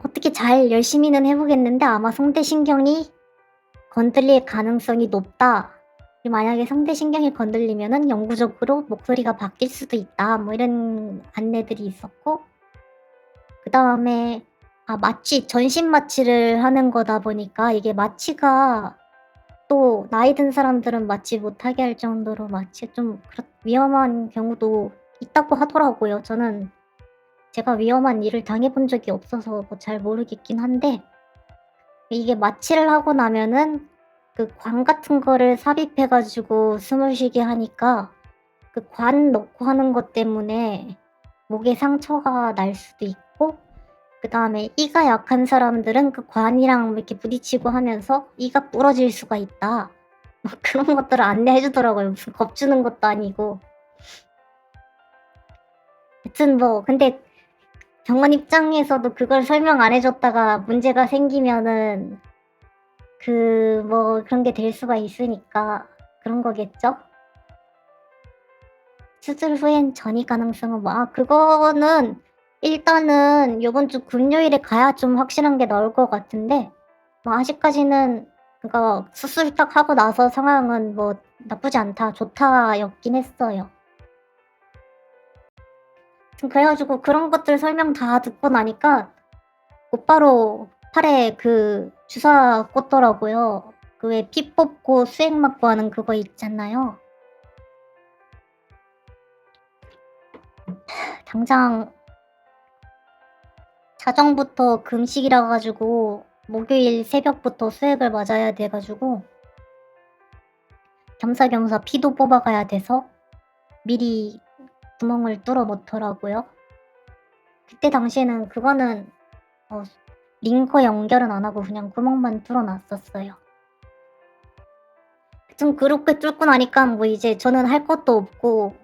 어떻게 잘 열심히는 해 보겠는데 아마 성대 신경이 건들릴 가능성이 높다. 만약에 성대 신경이 건들리면은 영구적으로 목소리가 바뀔 수도 있다. 뭐 이런 안내들이 있었고 그다음에 마취 전신 마취를 하는 거다 보니까 이게 마취가 또 나이 든 사람들은 마취 못하게 할 정도로 마취 좀 위험한 경우도 있다고 하더라고요. 제가 위험한 일을 당해 본 적이 없어서 뭐 잘 모르겠긴 한데 이게 마취를 하고 나면은 그 관 같은 거를 삽입해 가지고 숨을 쉬게 하니까 그 관 넣고 하는 것 때문에 목에 상처가 날 수도 있고 그다음에 이가 약한 사람들은 그 관이랑 뭐 이렇게 부딪히고 하면서 이가 부러질 수가 있다. 뭐 그런 것들을 안내해 주더라고요. 무슨 겁주는 것도 아니고. 여튼 뭐 근데 병원 입장에서도 그걸 설명 안 해 줬다가 문제가 생기면은 뭐 그런 게 될 수가 있으니까 그런 거겠죠? 수술 후엔 전이 가능성은 뭐 그거는 일단은 요번 주 금요일에 가야 좀 확실한 게 나올 것 같은데 뭐 아직까지는 그거 수술 딱 하고 나서 상황은 뭐 "나쁘지 않다. 좋다."였긴 했어요. 그래 가지고 그런 것들 설명 다 듣고 나니까 곧바로 팔에 그 주사 꽂더라고요. 그 왜 피 뽑고 수액 맞고 하는 그거 있잖아요. 당장 자정부터 금식이라 가지고 목요일 새벽부터 수액을 맞아야 돼 가지고 겸사겸사 피도 뽑아 가야 돼서 미리 구멍을 뚫어 놓더라고요. 그때 당시에는 그거는 어 링거 연결은 안 하고 그냥 구멍만 뚫어 놨었어요. 좀 그렇게 뚫고 나니까 뭐 이제 저는 할 것도 없고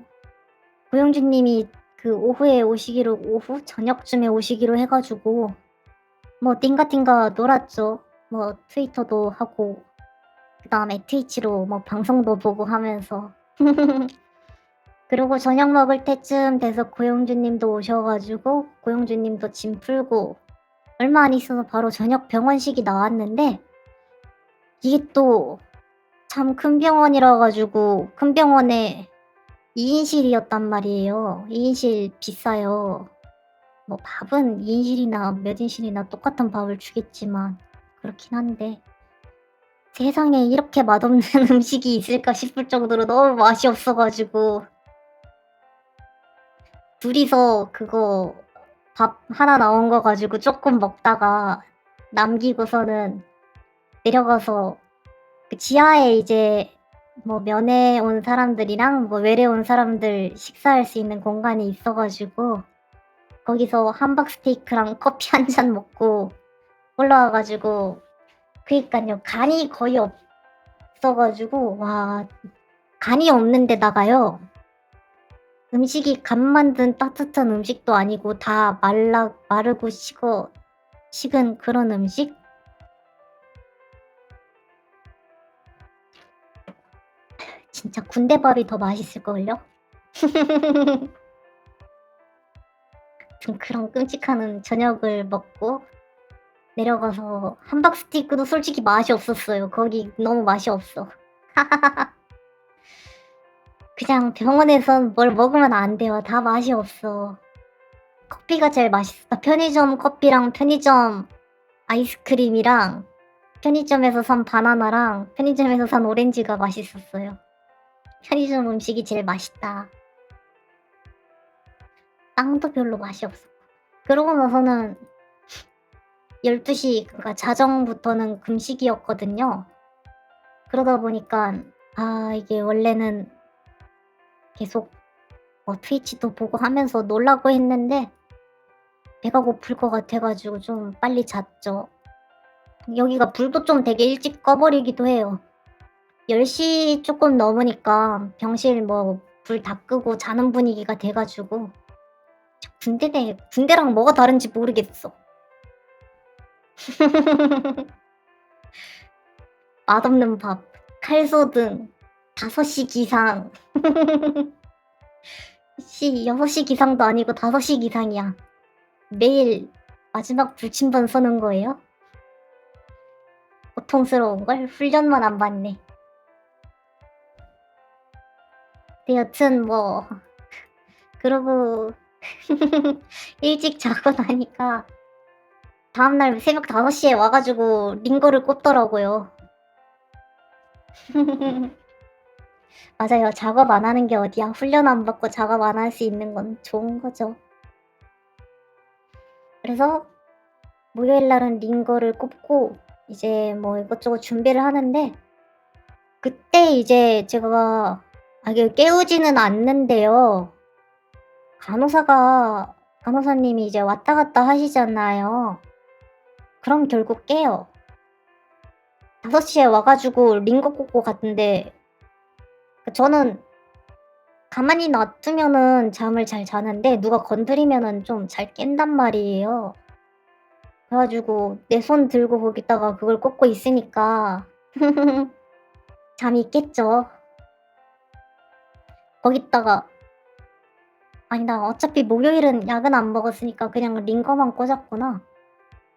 고영주 님이 그 오후 저녁쯤에 오시기로 해 가지고 뭐 띵가띵가 놀았죠. 뭐 트위터도 하고 그다음에 트위치로 뭐 방송도 보고 하면서. 그리고 저녁 먹을 때쯤 돼서 고영주 님도 오셔 가지고 고영주 님도 짐 풀고 얼마 안 있어서 바로 저녁 병원식이 나왔는데 이게 또 참 큰 병원이라 가지고 큰 병원에 2 인실이었단 말이에요. 2 인실 비싸요. 뭐 밥은 2 인실이나 몇 인실이나 똑같은 밥을 주겠지만 그렇긴 한데 세상에 이렇게 맛없는 음식이 있을까 싶을 정도로 너무 맛이 없어 가지고 둘이서 그거 밥 하나 나온 거 가지고 쪼끔 먹다가 남기고서는 내려가서 그 지하에 이제 뭐 면회 온 사람들이랑 뭐 외래 온 사람들 식사할 수 있는 공간이 있어 가지고 거기서 함박 스테이크랑 커피 한 잔 먹고 올라와 가지고 그니깐요. 간이 거의 없어 가지고 와 간이 없는 데다가요. 음식이 간 만든 따뜻한 음식도 아니고 다 마르고 식은 그런 음식? 진짜 군대밥이 더 맛있을걸요? 좀 그런 끔찍한 저녁을 먹고 내려가서 함박 스테이크도 솔직히 맛이 없었어요. 거기 너무 맛이 없어. 그냥 병원에선 뭘 먹으면 안 돼요. 다 맛이 없어. 커피가 제일 맛있어. 편의점 커피랑 편의점 아이스크림이랑 편의점에서 산 바나나랑 편의점에서 산 오렌지가 맛있었어요. 편의점 음식이 제일 맛있다. 빵도 별로 맛이 없었고. 그러고 나서는 12시 그러니까 자정부터는 금식이었거든요. 그러다 보니까 이게 원래는 계속 뭐 트위치도 보고 하면서 놀라고 했는데 배가 고플 것 같아 가지고 좀 빨리 잤죠. 여기가 불도 좀 되게 일찍 꺼 버리기도 해요. 10시 쪼끔 넘으니까 병실 뭐 불 다 끄고 자는 분위기가 돼 가지고 군대랑 뭐가 다른지 모르겠어. 맛없는 밥, 칼소등, 5시 기상. 6시 기상도 아니고 5시 기상이야. 매일 마지막 불침번 서는 거예요? 고통스러운걸? 훈련만 안 받네. 근데 여튼 뭐 그러고 일찍 자고 나니까 다음날 새벽 5시에 와 가지고 링거를 꽂더라고요. 맞아요. 작업 안 하는 게 어디야. 훈련 안 받고 작업 안 할 수 있는 건 좋은 거죠. 그래서 목요일 날은 링거를 꽂고 이제 뭐 이것저것 준비를 하는데 그때 이제 제가 이게 깨우지는 않는데요. 간호사님이 이제 왔다 갔다 하시잖아요. 그럼 결국 깨요. 5시에 와 가지고 링거 꽂고 갔는데 저는 가만히 놔두면은 잠을 잘 자는데 누가 건드리면은 좀 잘 깬단 말이에요. 그래 가지고 내 손 들고 거기다가 그걸 꽂고 있으니까 잠이 깼죠. 거기다가 '아니 나 어차피 목요일은 약은 안 먹었으니까 그냥 링거만 꽂았구나.'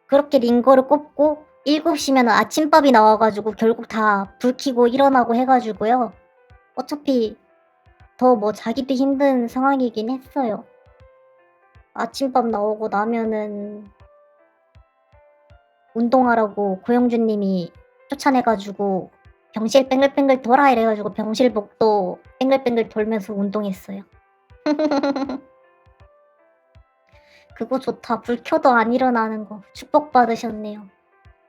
그렇게 링거를 꽂고 7 시면은 아침밥이 나와 가지고 결국 다 불 켜고 일어나고 해 가지고요. 어차피 더 뭐 자기도 힘든 상황이긴 했어요. 아침밥 나오고 나면은 운동하라고 고영준 님이 쫓아내 가지고 "병실 뱅글뱅글 돌아." 이래 가지고 병실복도 뱅글뱅글 돌면서 운동했어요. 그거 좋다. 불 켜도 안 일어나는 거. 축복받으셨네요.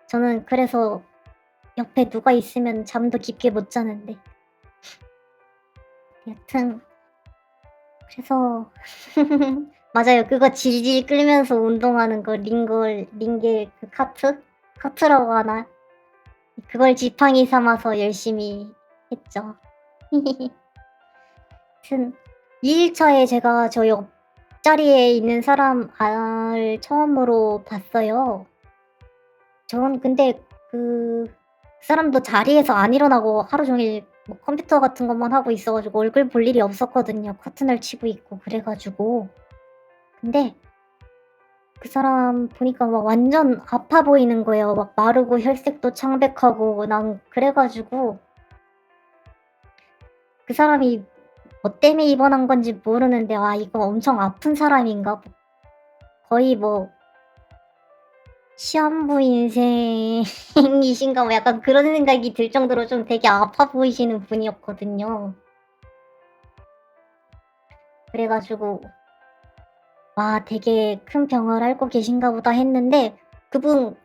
저는 그래서 옆에 누가 있으면 잠도 깊게 못 자는데. 여튼 그래서 맞아요. 그거 질질 끌면서 운동하는 거 링겔 그 카트라고 하나? 그걸 지팡이 삼아서 열심히 했죠. 하여튼 2 일차에 제가 저 옆자리에 있는 사람을 처음으로 봤어요. 전 근데 그 사람도 자리에서 안 일어나고 하루 종일 뭐 컴퓨터 같은 것만 하고 있어 가지고 얼굴 볼 일이 없었거든요, 커튼을 치고 있고 그래 가지고. 근데 그 사람 보니까 막 완전 아파 보이는 거예요. 막 마르고 혈색도 창백하고 난 그래 가지고 그 사람이 뭐 때문에 입원한 건지 모르는데 '아 이거 엄청 아픈 사람인가 보 거의 뭐 시한부 인생이신가.' 뭐 약간 그런 생각이 들 정도로 좀 되게 아파 보이시는 분이었거든요. 그래 가지고 '와 되게 큰 병을 앓고 계신가 보다.' 했는데 그분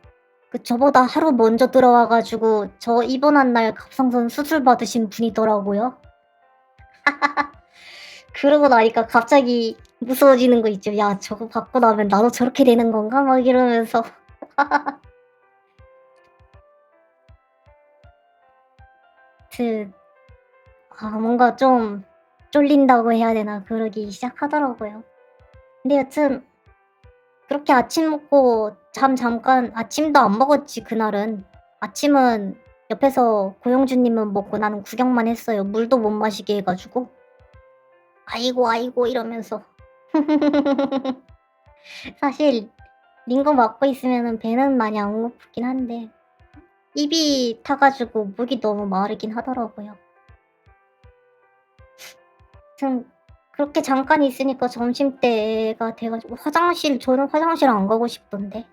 저보다 하루 먼저 들어와 가지고 저 입원한 날 갑상선 수술 받으신 분이더라고요. 그러고 나니까 갑자기 무서워지는 거 있죠. '야 저거 받고 나면 나도 저렇게 되는 건가?' 막 이러면서. 그 뭔가 좀 쫄린다고 해야 되나 그러기 시작하더라고요. 근데 여튼 그렇게 아침 먹고 잠깐 아침도 안 먹었지 그날은. 아침은 옆에서 고영주 님은 먹고 나는 구경만 했어요. 물도 못 마시게 해 가지고. "아이고, 아이고." 이러면서. 사실 링거 맞고 있으면은 배는 많이 안 고프긴 한데 입이 타 가지고 목이 너무 마르긴 하더라고요. 아무튼 그렇게 잠깐 있으니까 점심때가 돼 가지고 저는 화장실 안 가고 싶던데.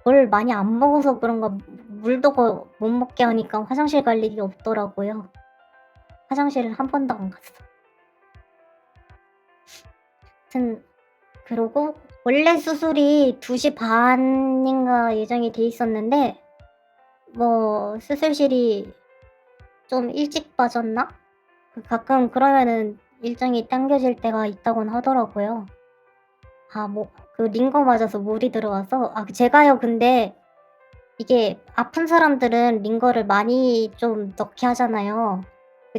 뭘 많이 안 먹어서 그런가 물도 못 먹게 하니까 화장실 갈 일이 없더라고요. 화장실을 한 번도 안 갔어. 아무튼 그러고 원래 수술이 2시 반 인가 예정이 돼 있었는데 뭐 수술실이 좀 일찍 빠졌나? 가끔 그러면은 일정이 당겨질 때가 있다고는 하더라고요. 뭐 링거 맞아서 물이 들어와서 제가요 근데 이게 아픈 사람들은 링거를 많이 좀 넣게 하잖아요.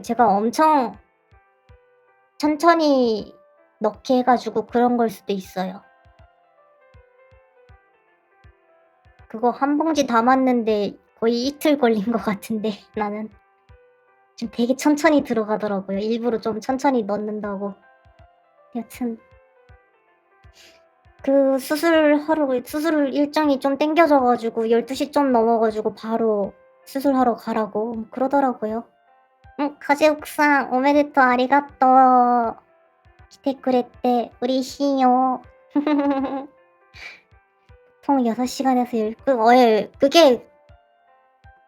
제가 엄청 천천히 넣게 해 가지고 그런 걸 수도 있어요. 그거 한 봉지 담았는데 거의 이틀 걸린 것 같은데 나는. 좀 되게 천천히 들어가더라고요. 일부러 좀 천천히 넣는다고. 여튼 수술 일정이 좀 당겨져 가지고 12시 좀 넘어 가지고 바로 수술하러 가라고 그러더라고요. 가제 옥상 오메데토 아리가또. 기테 쿠레테 우리시요. 총 6시간에서 예. 그게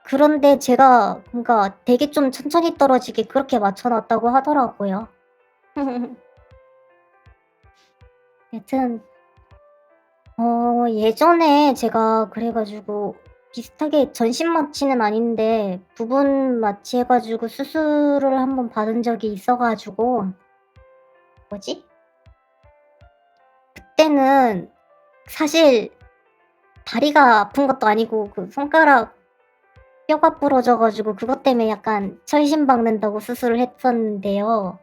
그런데 제가 그러니까 되게 좀 천천히 떨어지게 그렇게 맞춰 놨다고 하더라고요. 여튼 예전에 제가 그래 가지고 비슷하게 전신 마취는 아닌데 부분 마취해 가지고 수술을 한번 받은 적이 있어 가지고 뭐지? 그때는 사실 다리가 아픈 것도 아니고 손가락 뼈가 부러져 가지고 그것 때문에 약간 철심 박는다고 수술을 했었는데요.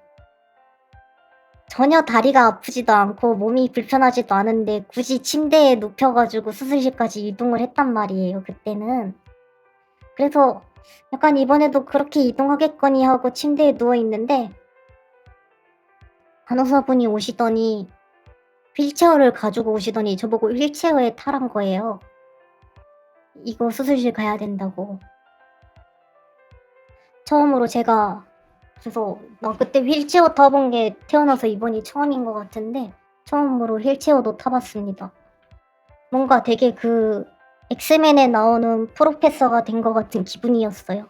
전혀 다리가 아프지도 않고 몸이 불편하지도 않은데 굳이 침대에 눕혀 가지고 수술실까지 이동을 했단 말이에요 그때는. 그래서 약간 '이번에도 그렇게 이동하겠거니.' 하고 침대에 누워 있는데 간호사분이 오시더니 휠체어를 가지고 오시더니 저보고 휠체어에 타란 거예요. 이거 수술실 가야 된다고. 처음으로 제가 그래서 나 그때 휠체어 타본 게 태어나서 이번이 처음인 것 같은데 처음으로 휠체어도 타 봤습니다. 뭔가 되게 엑스맨에 나오는 프로페서가 된 것 같은 기분이었어요.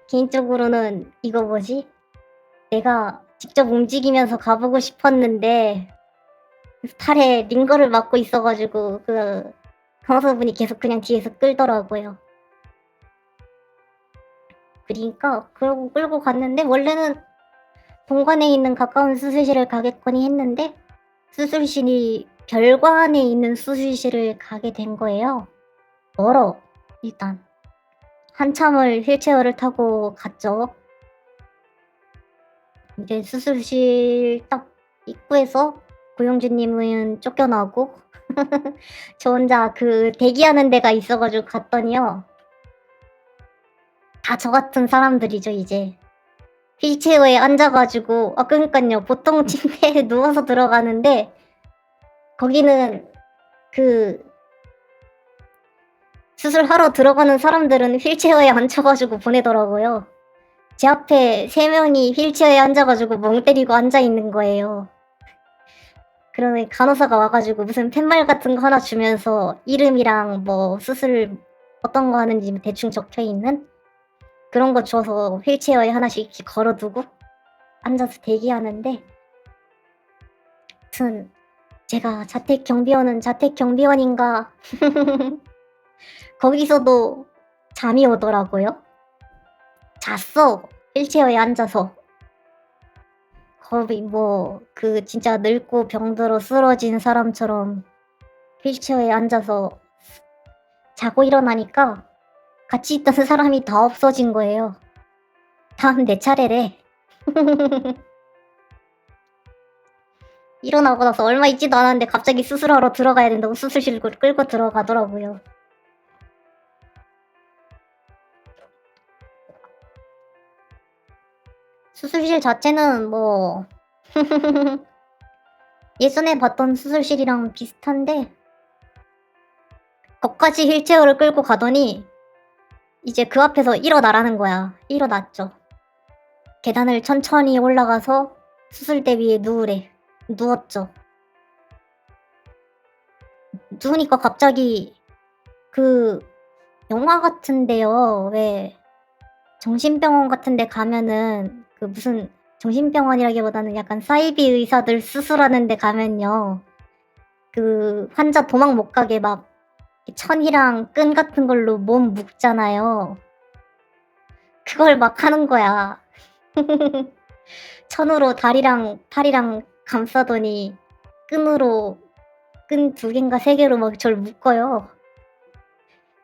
개인적으로는 이거 뭐지? 내가 직접 움직이면서 가 보고 싶었는데 팔에 링거를 맞고 있어 가지고 간호사분이 계속 그냥 뒤에서 끌더라고요. 그러니까 그러고 끌고 갔는데 원래는 본관에 있는 가까운 수술실을 가겠거니 했는데 수술실이 별관에 있는 수술실을 가게 된 거예요. 멀어 일단. 한참을 휠체어를 타고 갔죠. 이제 수술실 딱 입구에서 고용주 님은 쫓겨나고 저 혼자 대기하는 데가 있어 가지고 갔더니요. 다 저 같은 사람들이죠 이제. 휠체어에 앉아 가지고 그니깐요. 보통 침대에 누워서 들어가는데 거기는 그 수술하러 들어가는 사람들은 휠체어에 앉혀 가지고 보내더라고요. 제 앞에 3 명이 휠체어에 앉아 가지고 멍 때리고 앉아 있는 거예요. 그러더니 간호사가 와 가지고 무슨 팻말 같은 거 하나 주면서 이름이랑 뭐 수술 어떤 거 하는지 대충 적혀 있는 그런 거 줘서 휠체어에 하나씩 이렇게 걸어 두고 앉아서 대기하는데 아무튼 제가 자택 경비원인가 거기서도 잠이 오더라고요. 잤어. 휠체어에 앉아서. 거의 뭐 진짜 늙고 병들어 쓰러진 사람처럼 휠체어에 앉아서 자고 일어나니까 같이 있던 사람이 다 없어진 거예요. 다음 내 차례래. 일어나고 나서 얼마 있지도 않았는데 갑자기 수술하러 들어가야 된다고 수술실 끌고 들어가더라고요. 수술실 자체는 뭐 예전에 봤던 수술실이랑 비슷한데 거기까지 휠체어를 끌고 가더니 이제 그 앞에서 일어나라는 거야. 일어났죠. 계단을 천천히 올라가서 수술대 위에 누우래. 누웠죠. 누우니까 갑자기 영화 같은데요. 왜 정신병원 같은 데 가면은 무슨 정신병원이라기보다는 약간 사이비 의사들 수술하는 데 가면요. 환자 도망 못 가게 막 천이랑 끈 같은 걸로 몸 묶잖아요. 그걸 막 하는 거야. 천으로 다리랑 팔이랑 감싸더니 끈으로 끈 2개인가 3개로 막 저를 묶어요.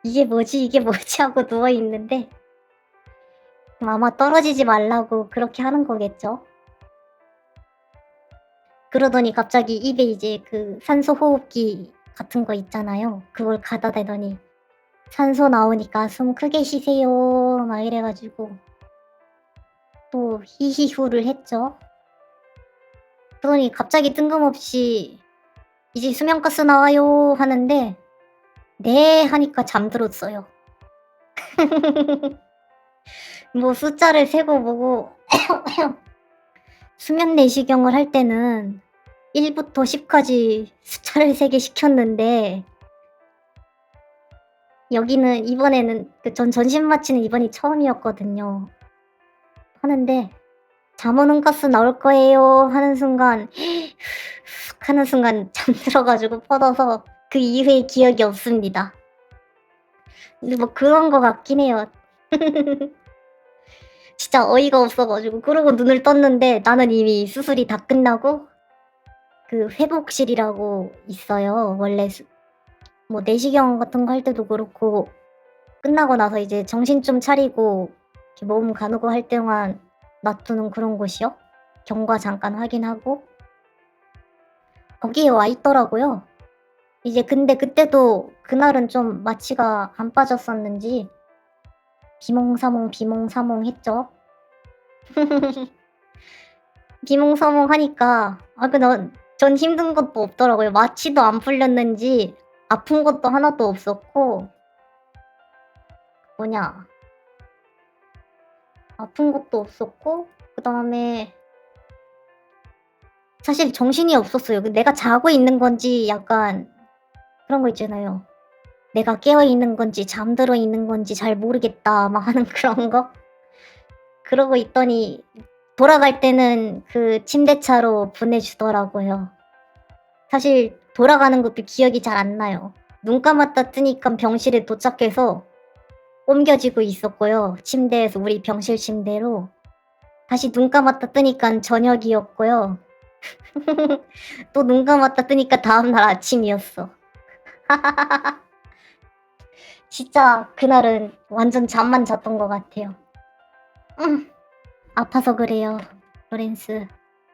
'이게 뭐지, 이게 뭐지?' 하고 누워 있는데 아마 떨어지지 말라고 그렇게 하는 거겠죠. 그러더니 갑자기 입에 이제 산소 호흡기 같은 거 있잖아요. 그걸 갖다 대더니 "산소 나오니까 숨 크게 쉬세요." 막 이래 가지고 또 히히후를 했죠. 그러더니 갑자기 뜬금없이 "이제 수면가스 나와요." 하는데 "네." 하니까 잠들었어요. 뭐 숫자를 세고 뭐고 수면 내시경을 할 때는 1 부터 10 까지 숫자를 세게 시켰는데 여기는 이번에는 전 전신 마취는 이번이 처음이었거든요. 하는데 "잠 오는 가스 나올 거예요." 하는 순간 하는 순간 잠들어 가지고 뻗어서 그 이후의 기억이 없습니다. 근데 뭐 그런 거 같긴 해요. 진짜 어이가 없어 가지고 그러고 눈을 떴는데 나는 이미 수술이 다 끝나고 회복실이라고 있어요. 원래 뭐 내시경 같은 거 할 때도 그렇고 끝나고 나서 이제 정신 좀 차리고 이렇게 몸 가누고 할 동안 놔두는 그런 곳이요. 경과 잠깐 확인하고 거기에 와 있더라고요. 이제 근데 그때도 그날은 좀 마취가 안 빠졌었는지 비몽사몽, 비몽사몽했죠. 비몽사몽하니까 전 힘든 것도 없더라고요. 마취도 안 풀렸는지 아픈 것도 하나도 없었고 뭐냐 아픈 것도 없었고 그다음에 사실 정신이 없었어요. 내가 자고 있는 건지 약간 그런 거 있잖아요. '내가 깨어 있는 건지 잠들어 있는 건지 잘 모르겠다.' 막 하는 그런 거? 그러고 있더니 돌아갈 때는 침대차로 보내주더라고요. 사실 돌아가는 것도 기억이 잘 안 나요. 눈 감았다 뜨니깐 병실에 도착해서 옮겨지고 있었고요. 침대에서 우리 병실 침대로. 다시 눈 감았다 뜨니깐 저녁이었고요. 또 눈 감았다 뜨니까 다음날 아침이었어. 진짜 그날은 완전 잠만 잤던 것 같아요. 아파서 그래요. 로렌스.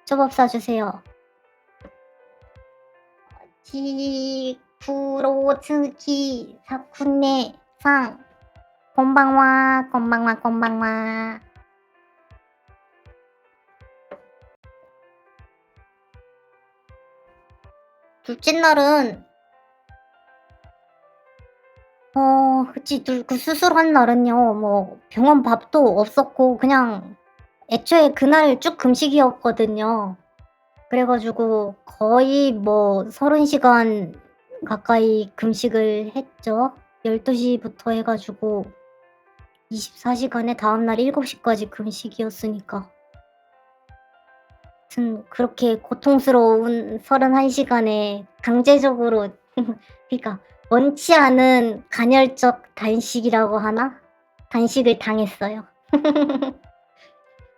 초밥 사주세요. 지쿠로츠키 사쿠네 상. 곤방와, 곤방와, 곤방와. 둘째 날은 그치. 수술한 날은요. 뭐 병원 밥도 없었고 그냥 애초에 그날 쭉 금식이었거든요. 그래 가지고 거의 뭐 30시간 가까이 금식을 했죠. 12 시부터 해 가지고 24 시간에 다음날 7 시까지 금식이었으니까. 여튼 그렇게 고통스러운 31시간에 강제적으로 그러니까 원치 않은 간헐적 단식이라고 하나? 단식을 당했어요.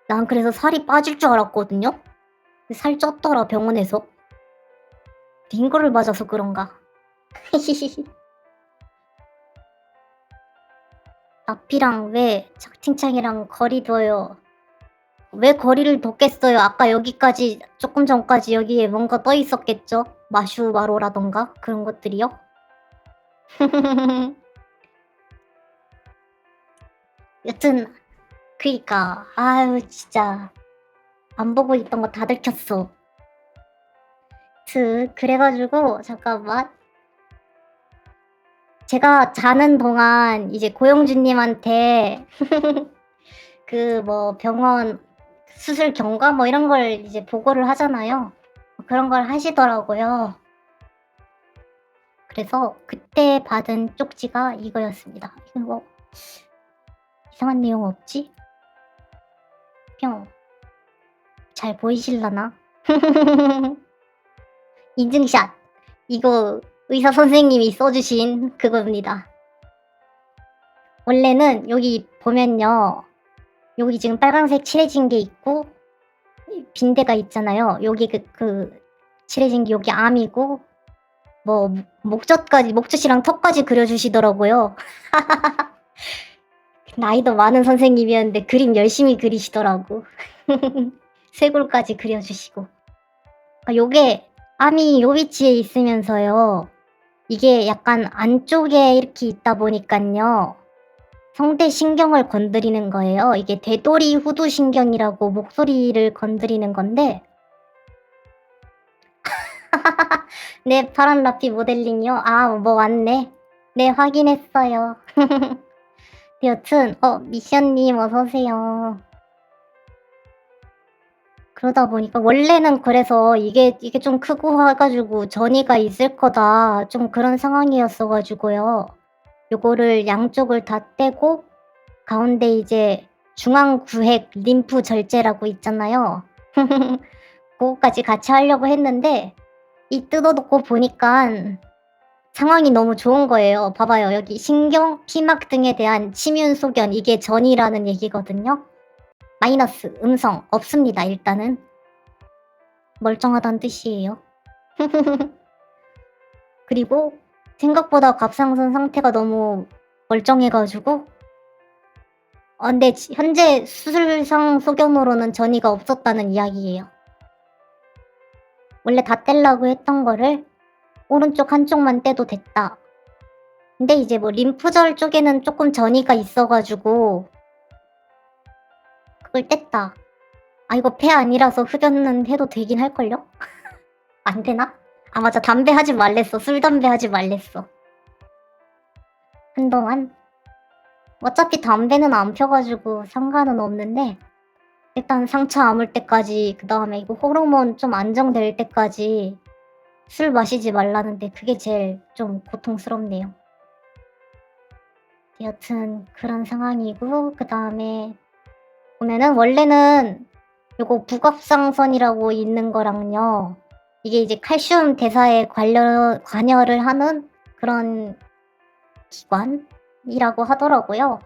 난 그래서 살이 빠질 줄 알았거든요. 근데 살 쪘더라 병원에서. 링거를 맞아서 그런가. 앞이랑 왜 채팅창이랑 거리 둬요. 왜 거리를 뒀겠어요. 아까 여기까지 조금 전까지 여기에 뭔가 떠 있었겠죠. 마슈마로라던가 그런 것들이요. 여튼 그니까 아유 진짜 안 보고 있던 거 다 들켰어. 그래 가지고 잠깐만. 제가 자는 동안 이제 고영주 님한테 그 뭐 병원 수술 경과 뭐 이런 걸 이제 보고를 하잖아요. 그런 걸 하시더라고요. 그래서 그때 받은 쪽지가 이거였습니다. 이거 뭐 이상한 내용 없지? 뿅. 잘 보이실라나? 인증샷. 이거 의사 선생님이 써 주신 그겁니다. 원래는 여기 보면요. 여기 지금 빨간색 칠해진 게 있고 빈 데가 있잖아요. 여기 그 칠해진 게 여기 암이고 뭐 목젖까지 목젖이랑 턱까지 그려 주시더라고요. 나이도 많은 선생님이었는데 그림 열심히 그리시더라고. 쇄골까지 그려 주시고. 요게 암이 요 위치에 있으면서요. 이게 약간 안쪽에 이렇게 있다 보니깐요. 성대 신경을 건드리는 거예요. 이게 대도리 후두 신경이라고 목소리를 건드리는 건데 네, 파란 라피 모델링이요? 아, 뭐 왔네. 네, 확인했어요. 여튼 미션님 어서오세요. 그러다 보니까 원래는 그래서 이게 좀 크고 해 가지고 전이가 있을 거다 좀 그런 상황이었어 가지고요. 요거를 양쪽을 다 떼고 가운데 이제 중앙구획 림프 절제라고 있잖아요. 그거까지 같이 하려고 했는데 이 뜯어 놓고 보니깐 상황이 너무 좋은 거예요. 봐봐요. 여기 신경, 피막 등에 대한 침윤 소견 이게 전이라는 얘기거든요. 마이너스, 음성 없습니다 일단은. 멀쩡하다는 뜻이에요. 그리고 생각보다 갑상선 상태가 너무 멀쩡해 가지고 근데 현재 수술상 소견으로는 전이가 없었다는 이야기예요. 원래 다 떼려고 했던 거를 오른쪽 한쪽만 떼도 됐다. 근데 이제 뭐 림프절 쪽에는 조금 전이가 있어 가지고 그걸 뗐다. 아 이거 폐 아니라서 흡연은 해도 되긴 할걸요? 안 되나? 아 맞아. 담배 하지 말랬어. 술 담배 하지 말랬어. 한동안. 어차피 담배는 안 펴 가지고 상관은 없는데 일단 상처 아물 때까지 그다음에 이거 호르몬 좀 안정될 때까지 술 마시지 말라는데 그게 제일 좀 고통스럽네요. 여튼 그런 상황이고 그다음에 보면은 원래는 요거 북압상선이라고 있는 거랑요. 이게 이제 칼슘 대사에 관여를 하는 그런 기관이라고 하더라고요.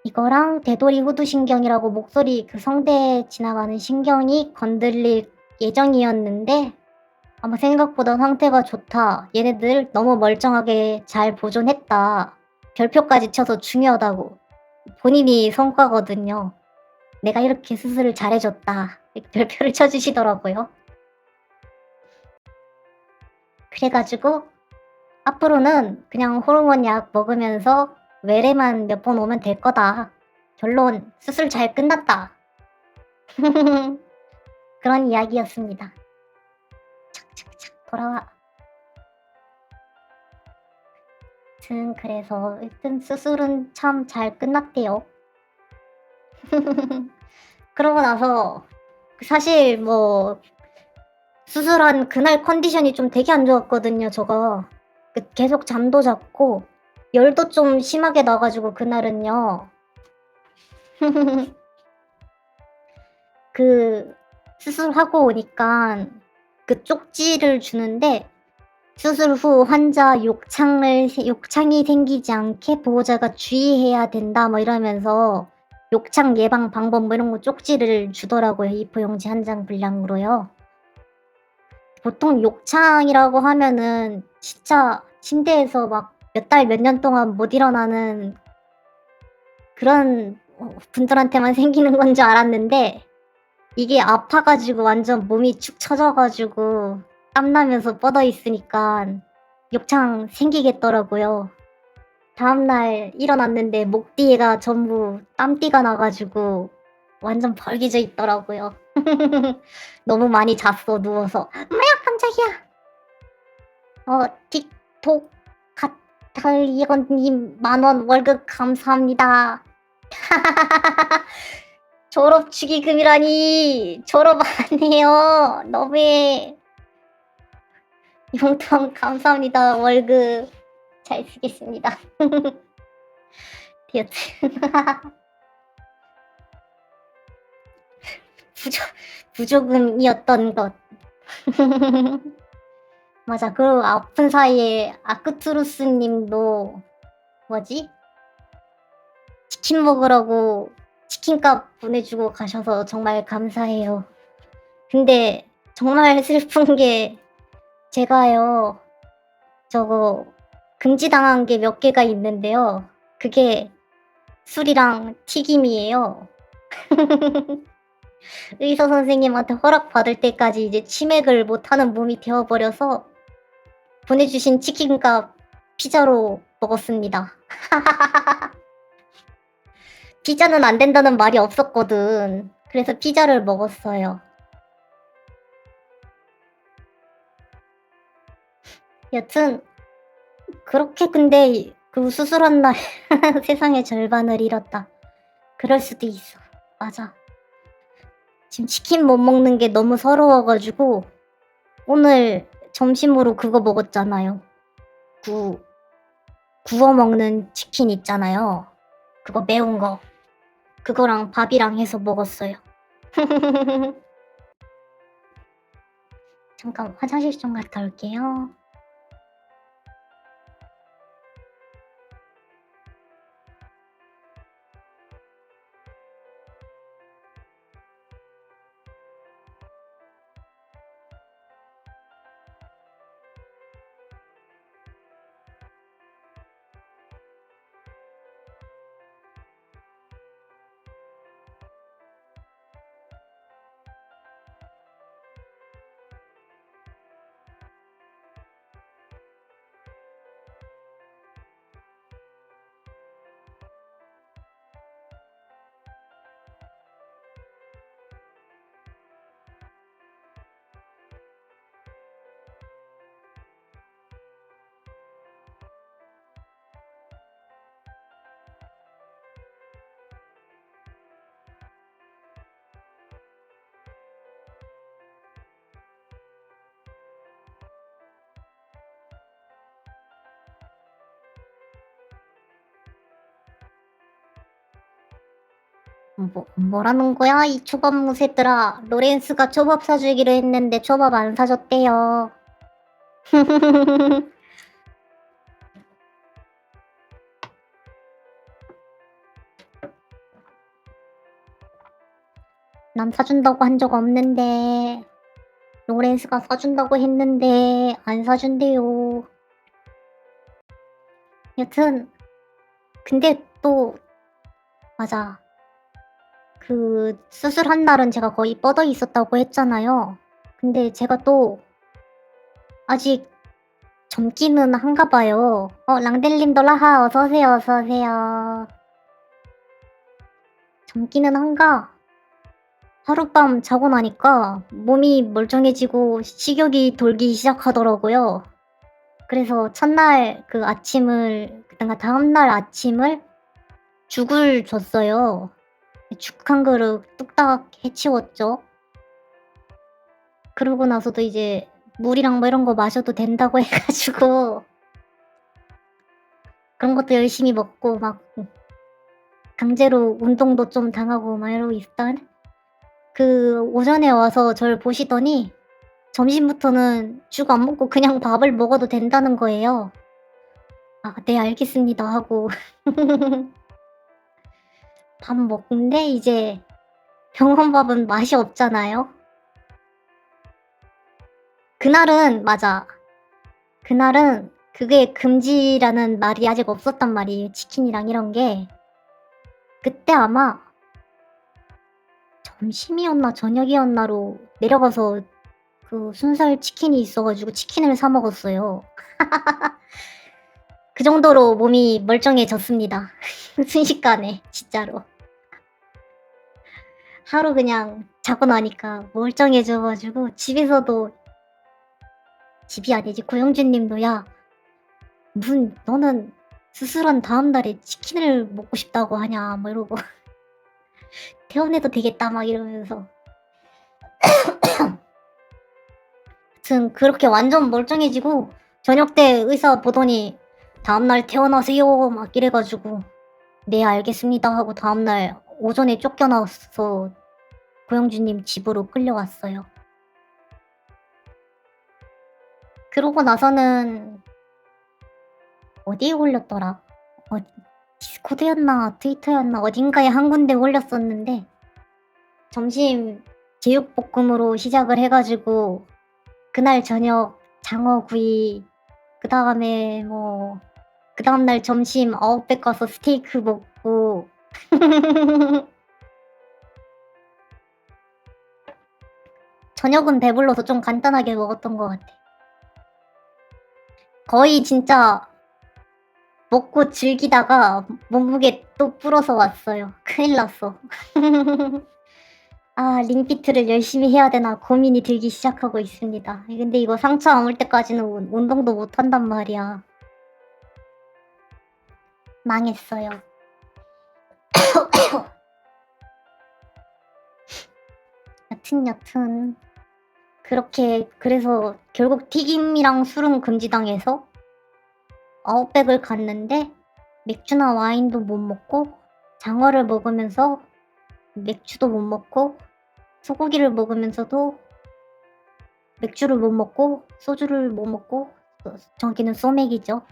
이거랑 대도리 후두신경이라고 목소리 그 성대에 지나가는 신경이 건들릴 예정이었는데 아마 생각보다 상태가 좋다. 얘네들 너무 멀쩡하게 잘 보존했다. 별표까지 쳐서 중요하다고. 본인이 성과거든요. 내가 이렇게 수술을 잘해줬다. 이렇게 별표를 쳐주시더라고요. 그래가지고 앞으로는 그냥 호르몬 약 먹으면서 외래만 몇 번 오면 될 거다. 결론 수술 잘 끝났다. 그런 이야기였습니다. 착착착 돌아와. 그래서 일단 수술은 참 잘 끝났대요. 그러고 나서 사실 뭐 수술한 그날 컨디션이 좀 되게 안 좋았거든요 저가. 계속 잠도 잤고 열도 좀 심하게 나 가지고 그날은요. 수술하고 오니까 그 쪽지를 주는데 "수술 후 환자 욕창이 생기지 않게 보호자가 주의해야 된다." 뭐 이러면서 욕창 예방 방법 뭐 이런 거 쪽지를 주더라고요, A4 용지 한 장 분량으로요. 보통 욕창이라고 하면은 진짜 침대에서 막 몇 달 몇 년 동안 못 일어나는 그런 분들한테만 생기는 건 줄 알았는데 이게 아파 가지고 완전 몸이 축 처져 가지고 땀나면서 뻗어 있으니깐 욕창 생기겠더라고요. 다음날 일어났는데 목 뒤에가 전부 땀띠가 나 가지고 완전 벌개져 있더라고요. 너무 많이 잤어 누워서. 엄마야 깜짝이야. 틱톡 가탈리언님 10,000원 월급 감사합니다. 졸업 축의금이라니. 졸업 안 해요. 너무해. 용돈 감사합니다. 월급 잘 쓰겠습니다. 여튼 부조금이었던 것. 맞아. 그리고 아픈 사이에 아크투루스 님도 뭐지? 치킨 먹으라고 치킨값 보내주고 가셔서 정말 감사해요. 근데 정말 슬픈 게 제가요, 저거 금지당한 게 몇 개가 있는데요. 그게 술이랑 튀김이에요. 의사 선생님한테 허락받을 때까지 이제 치맥을 못하는 몸이 되어버려서 보내주신 치킨값 피자로 먹었습니다. 피자는 안 된다는 말이 없었거든. 그래서 피자를 먹었어요. 여튼 그렇게 근데 그 수술한 날 세상의 절반을 잃었다. 그럴 수도 있어. 맞아. 지금 치킨 못 먹는 게 너무 서러워 가지고 오늘 점심으로 그거 먹었잖아요. 구워 먹는 치킨 있잖아요. 그거 매운 거. 그거랑 밥이랑 해서 먹었어요. 잠깐 화장실 좀 갔다 올게요. 뭐라는 거야 이 초밥 무새들아. 로렌스가 초밥 사주기로 했는데 초밥 안 사줬대요. 난 사준다고 한 적 없는데 로렌스가 사준다고 했는데 안 사준대요. 여튼 근데 또 맞아. 그 수술한 날은 제가 거의 뻗어 있었다고 했잖아요. 근데 제가 또 아직 젊기는 한가 봐요. 랑델님도 라하 어서오세요, 어서오세요. 젊기는 한가 하룻밤 자고 나니까 몸이 멀쩡해지고 식욕이 돌기 시작하더라고요. 그래서 첫날 그 아침을 그니까 다음날 아침을 죽을 줬어요. 죽 한 그릇 뚝딱 해치웠죠. 그러고 나서도 이제 물이랑 뭐 이런 거 마셔도 된다고 해 가지고 그런 것도 열심히 먹고 막 강제로 운동도 좀 당하고 막 이러고 있던 오전에 와서 저를 보시더니 점심부터는 죽 안 먹고 그냥 밥을 먹어도 된다는 거예요. "아 네 알겠습니다." 하고 밥 먹는데 이제 병원 밥은 맛이 없잖아요. 그날은 맞아. 그날은 그게 금지라는 말이 아직 없었단 말이에요, 치킨이랑 이런 게. 그때 아마 점심이었나 저녁이었나로 내려가서 순살 치킨이 있어 가지고 치킨을 사 먹었어요. 그 정도로 몸이 멀쩡해졌습니다. 순식간에 진짜로. 하루 그냥 자고 나니까 멀쩡해져 가지고 집에서도 집이 아니지 고영준 님도 "야 무슨 너는 수술한 다음 날에 치킨을 먹고 싶다고 하냐." 뭐 이러고 "퇴원해도 되겠다." 막 이러면서. 아무튼 그렇게 완전 멀쩡해지고 저녁 때 의사 보더니 "다음날 퇴원하세요." 막 이래 가지고 "네 알겠습니다." 하고 다음날 오전에 쫓겨나서 고영준 님 집으로 끌려왔어요. 그러고 나서는 어디에 올렸더라? 어 디스코드였나 트위터였나 어딘가에 한 군데 올렸었는데 점심 제육볶음으로 시작을 해 가지고 그날 저녁 장어구이 그다음에 뭐 그다음 날 점심 아웃백 가서 스테이크 먹고 저녁은 배불러서 좀 간단하게 먹었던 것 같아. 거의 진짜 먹고 즐기다가 몸무게 또 불어서 왔어요. 큰일 났어. 아 링피트를 열심히 해야 되나 고민이 들기 시작하고 있습니다. 근데 이거 상처 안 올 때까지는 운동도 못 한단 말이야. 망했어요. 여튼 그렇게 그래서 결국 튀김이랑 술은 금지당해서 아웃백을 갔는데 맥주나 와인도 못 먹고 장어를 먹으면서 맥주도 못 먹고 소고기를 먹으면서도 맥주를 못 먹고 소주를 못 먹고 저기는 소맥이죠.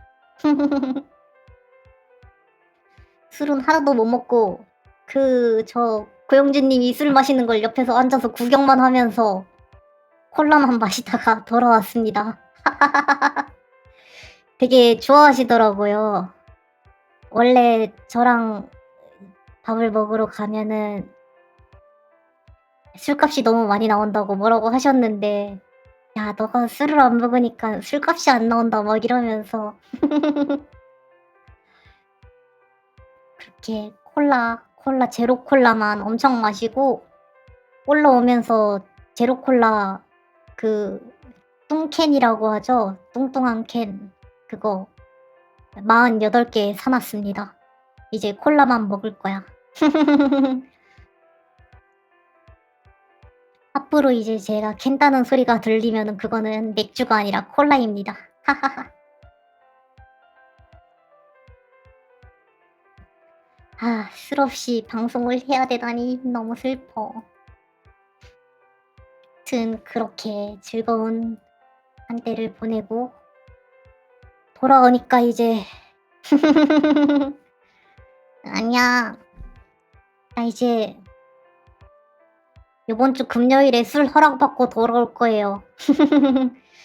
술은 하나도 못 먹고 고영준 님이 술 마시는 걸 옆에서 앉아서 구경만 하면서 콜라만 마시다가 돌아왔습니다. 되게 좋아하시더라고요. 원래 저랑 밥을 먹으러 가면은 술값이 너무 많이 나온다고 뭐라고 하셨는데 "야 너가 술을 안 먹으니까 술값이 안 나온다." 막 이러면서 그렇게 콜라 제로 콜라만 엄청 마시고 올라오면서 제로 콜라 그 뚱캔이라고 하죠. 뚱뚱한 캔 그거 48개 사 놨습니다. 이제 콜라만 먹을 거야. 앞으로 이제 제가 캔 따는 소리가 들리면은 그거는 맥주가 아니라 콜라입니다. 아 술 없이 방송을 해야 되다니 너무 슬퍼. 아무튼 그렇게 즐거운 한때를 보내고 돌아오니까 이제 "아니야. 나 이제 요번 주 금요일에 술 허락받고 돌아올 거예요."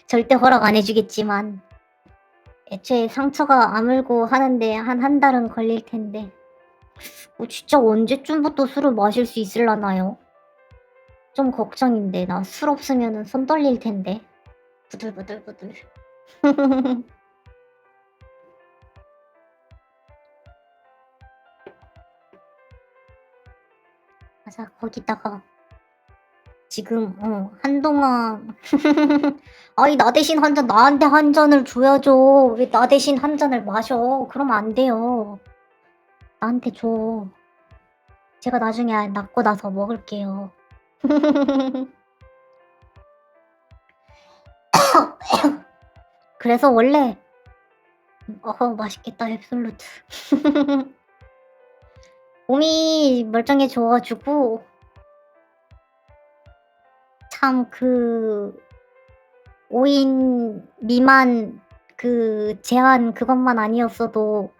절대 허락 안 해 주겠지만 애초에 상처가 아물고 하는데 한 달은 걸릴 텐데 진짜 언제쯤부터 술을 마실 수 있을라나요? 좀 걱정인데 나 술 없으면은 손 떨릴 텐데. 부들부들부들. 맞아. 거기다가 지금 한동안 아니 나 대신 한 잔 나한테 한 잔을 줘야죠. 왜 나 대신 한 잔을 마셔. 그러면 안 돼요. 나한테 줘. 제가 나중에 낫고 나서 먹을게요. 그래서 원래 맛있겠다 앱솔루트. 몸이 멀쩡해져 가지고 참 5인 미만 제한 그것만 아니었어도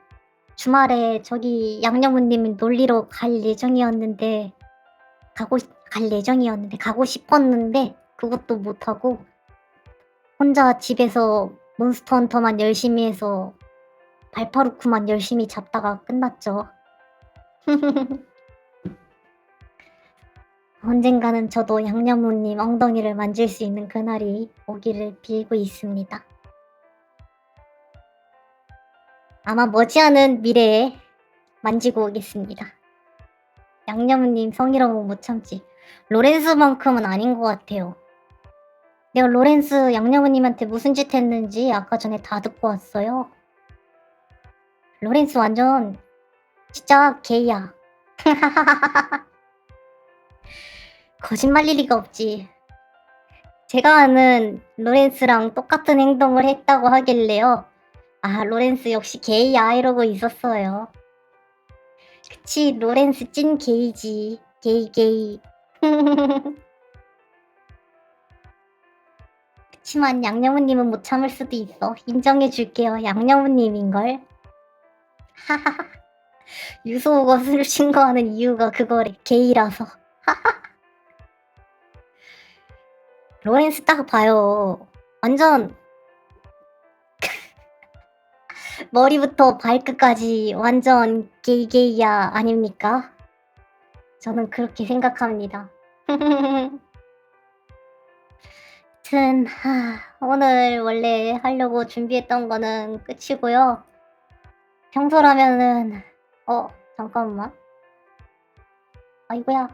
주말에 저기 양념우님 놀리러 가고 싶었는데 그것도 못하고 혼자 집에서 몬스터 헌터만 열심히 해서 발파루크만 열심히 잡다가 끝났죠. 언젠가는 저도 양념우님 엉덩이를 만질 수 있는 그날이 오기를 빌고 있습니다. 아마 머지않은 미래에 만지고 오겠습니다. 양념우님 성이라고 못 참지. 로렌스만큼은 아닌 것 같아요. 내가 로렌스 양념우님한테 무슨 짓 했는지 아까 전에 다 듣고 왔어요. 로렌스 완전 진짜 게이야. 거짓말일 리가 없지. 제가 아는 로렌스랑 똑같은 행동을 했다고 하길래요. 아, 로렌스 역시 게이야 이러고 있었어요. 그치, 로렌스 찐 게이지. 게이. 그치만 양념우님은 못 참을 수도 있어. 인정해줄게요. 양념우님인걸. 유소우가 술 신고하는 이유가 그거래. 게이라서. 로렌스 딱 봐요. 완전 머리부터 발끝까지 완전 게이야 아닙니까? 저는 그렇게 생각합니다. 아무튼 오늘 원래 하려고 준비했던 거는 끝이고요. 평소라면은 잠깐만. 아이고야.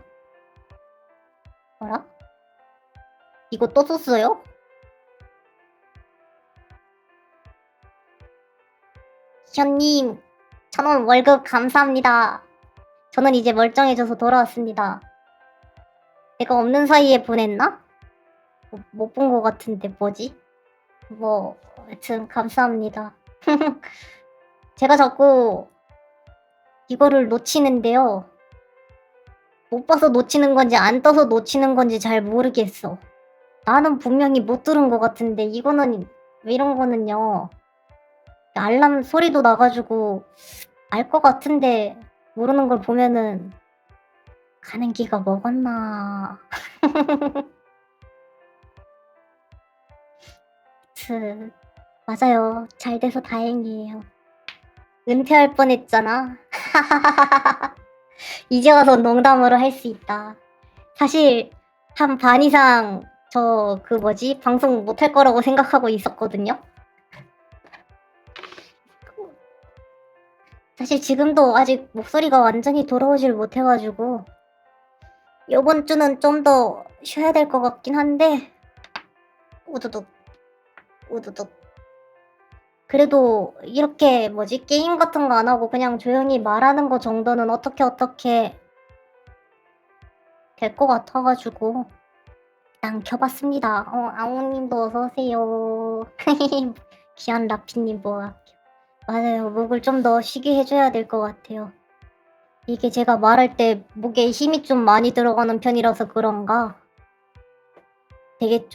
뭐라? 이거 또 썼어요? 현님 1000원 월급 감사합니다. 저는 이제 멀쩡해져서 돌아왔습니다. 내가 없는 사이에 보냈나? 못 본 것 같은데 뭐지? 하여튼 감사합니다. 제가 자꾸 이거를 놓치는데요. 못 봐서 놓치는 건지 안 떠서 놓치는 건지 잘 모르겠어. 나는 분명히 못 들은 것 같은데 이거는 왜 이런 거는요. 알람 소리도 나가지고 알 것 같은데 모르는 걸 보면은 가는 기가 먹었나. 맞아요. 잘 돼서 다행이에요. 은퇴할 뻔했잖아. 이제 와서 농담으로 할 수 있다. 사실 한 반 이상 방송 못할 거라고 생각하고 있었거든요. 사실 지금도 아직 목소리가 완전히 돌아오질 못해가지고 요번 주는 좀 더 쉬어야 될 것 같긴 한데 우두둑 그래도 이렇게 게임 같은 거 안 하고 그냥 조용히 말하는 거 정도는 어떻게 될 것 같아가지고 일단 켜봤습니다. 아오님도 어서오세요. 귀한 라피님 맞아요. 목을 좀 더 쉬게 해줘야 될 것 같아요. 이게 제가 말할 때 목에 힘이 좀 많이 들어가는 편이라서 그런가 되게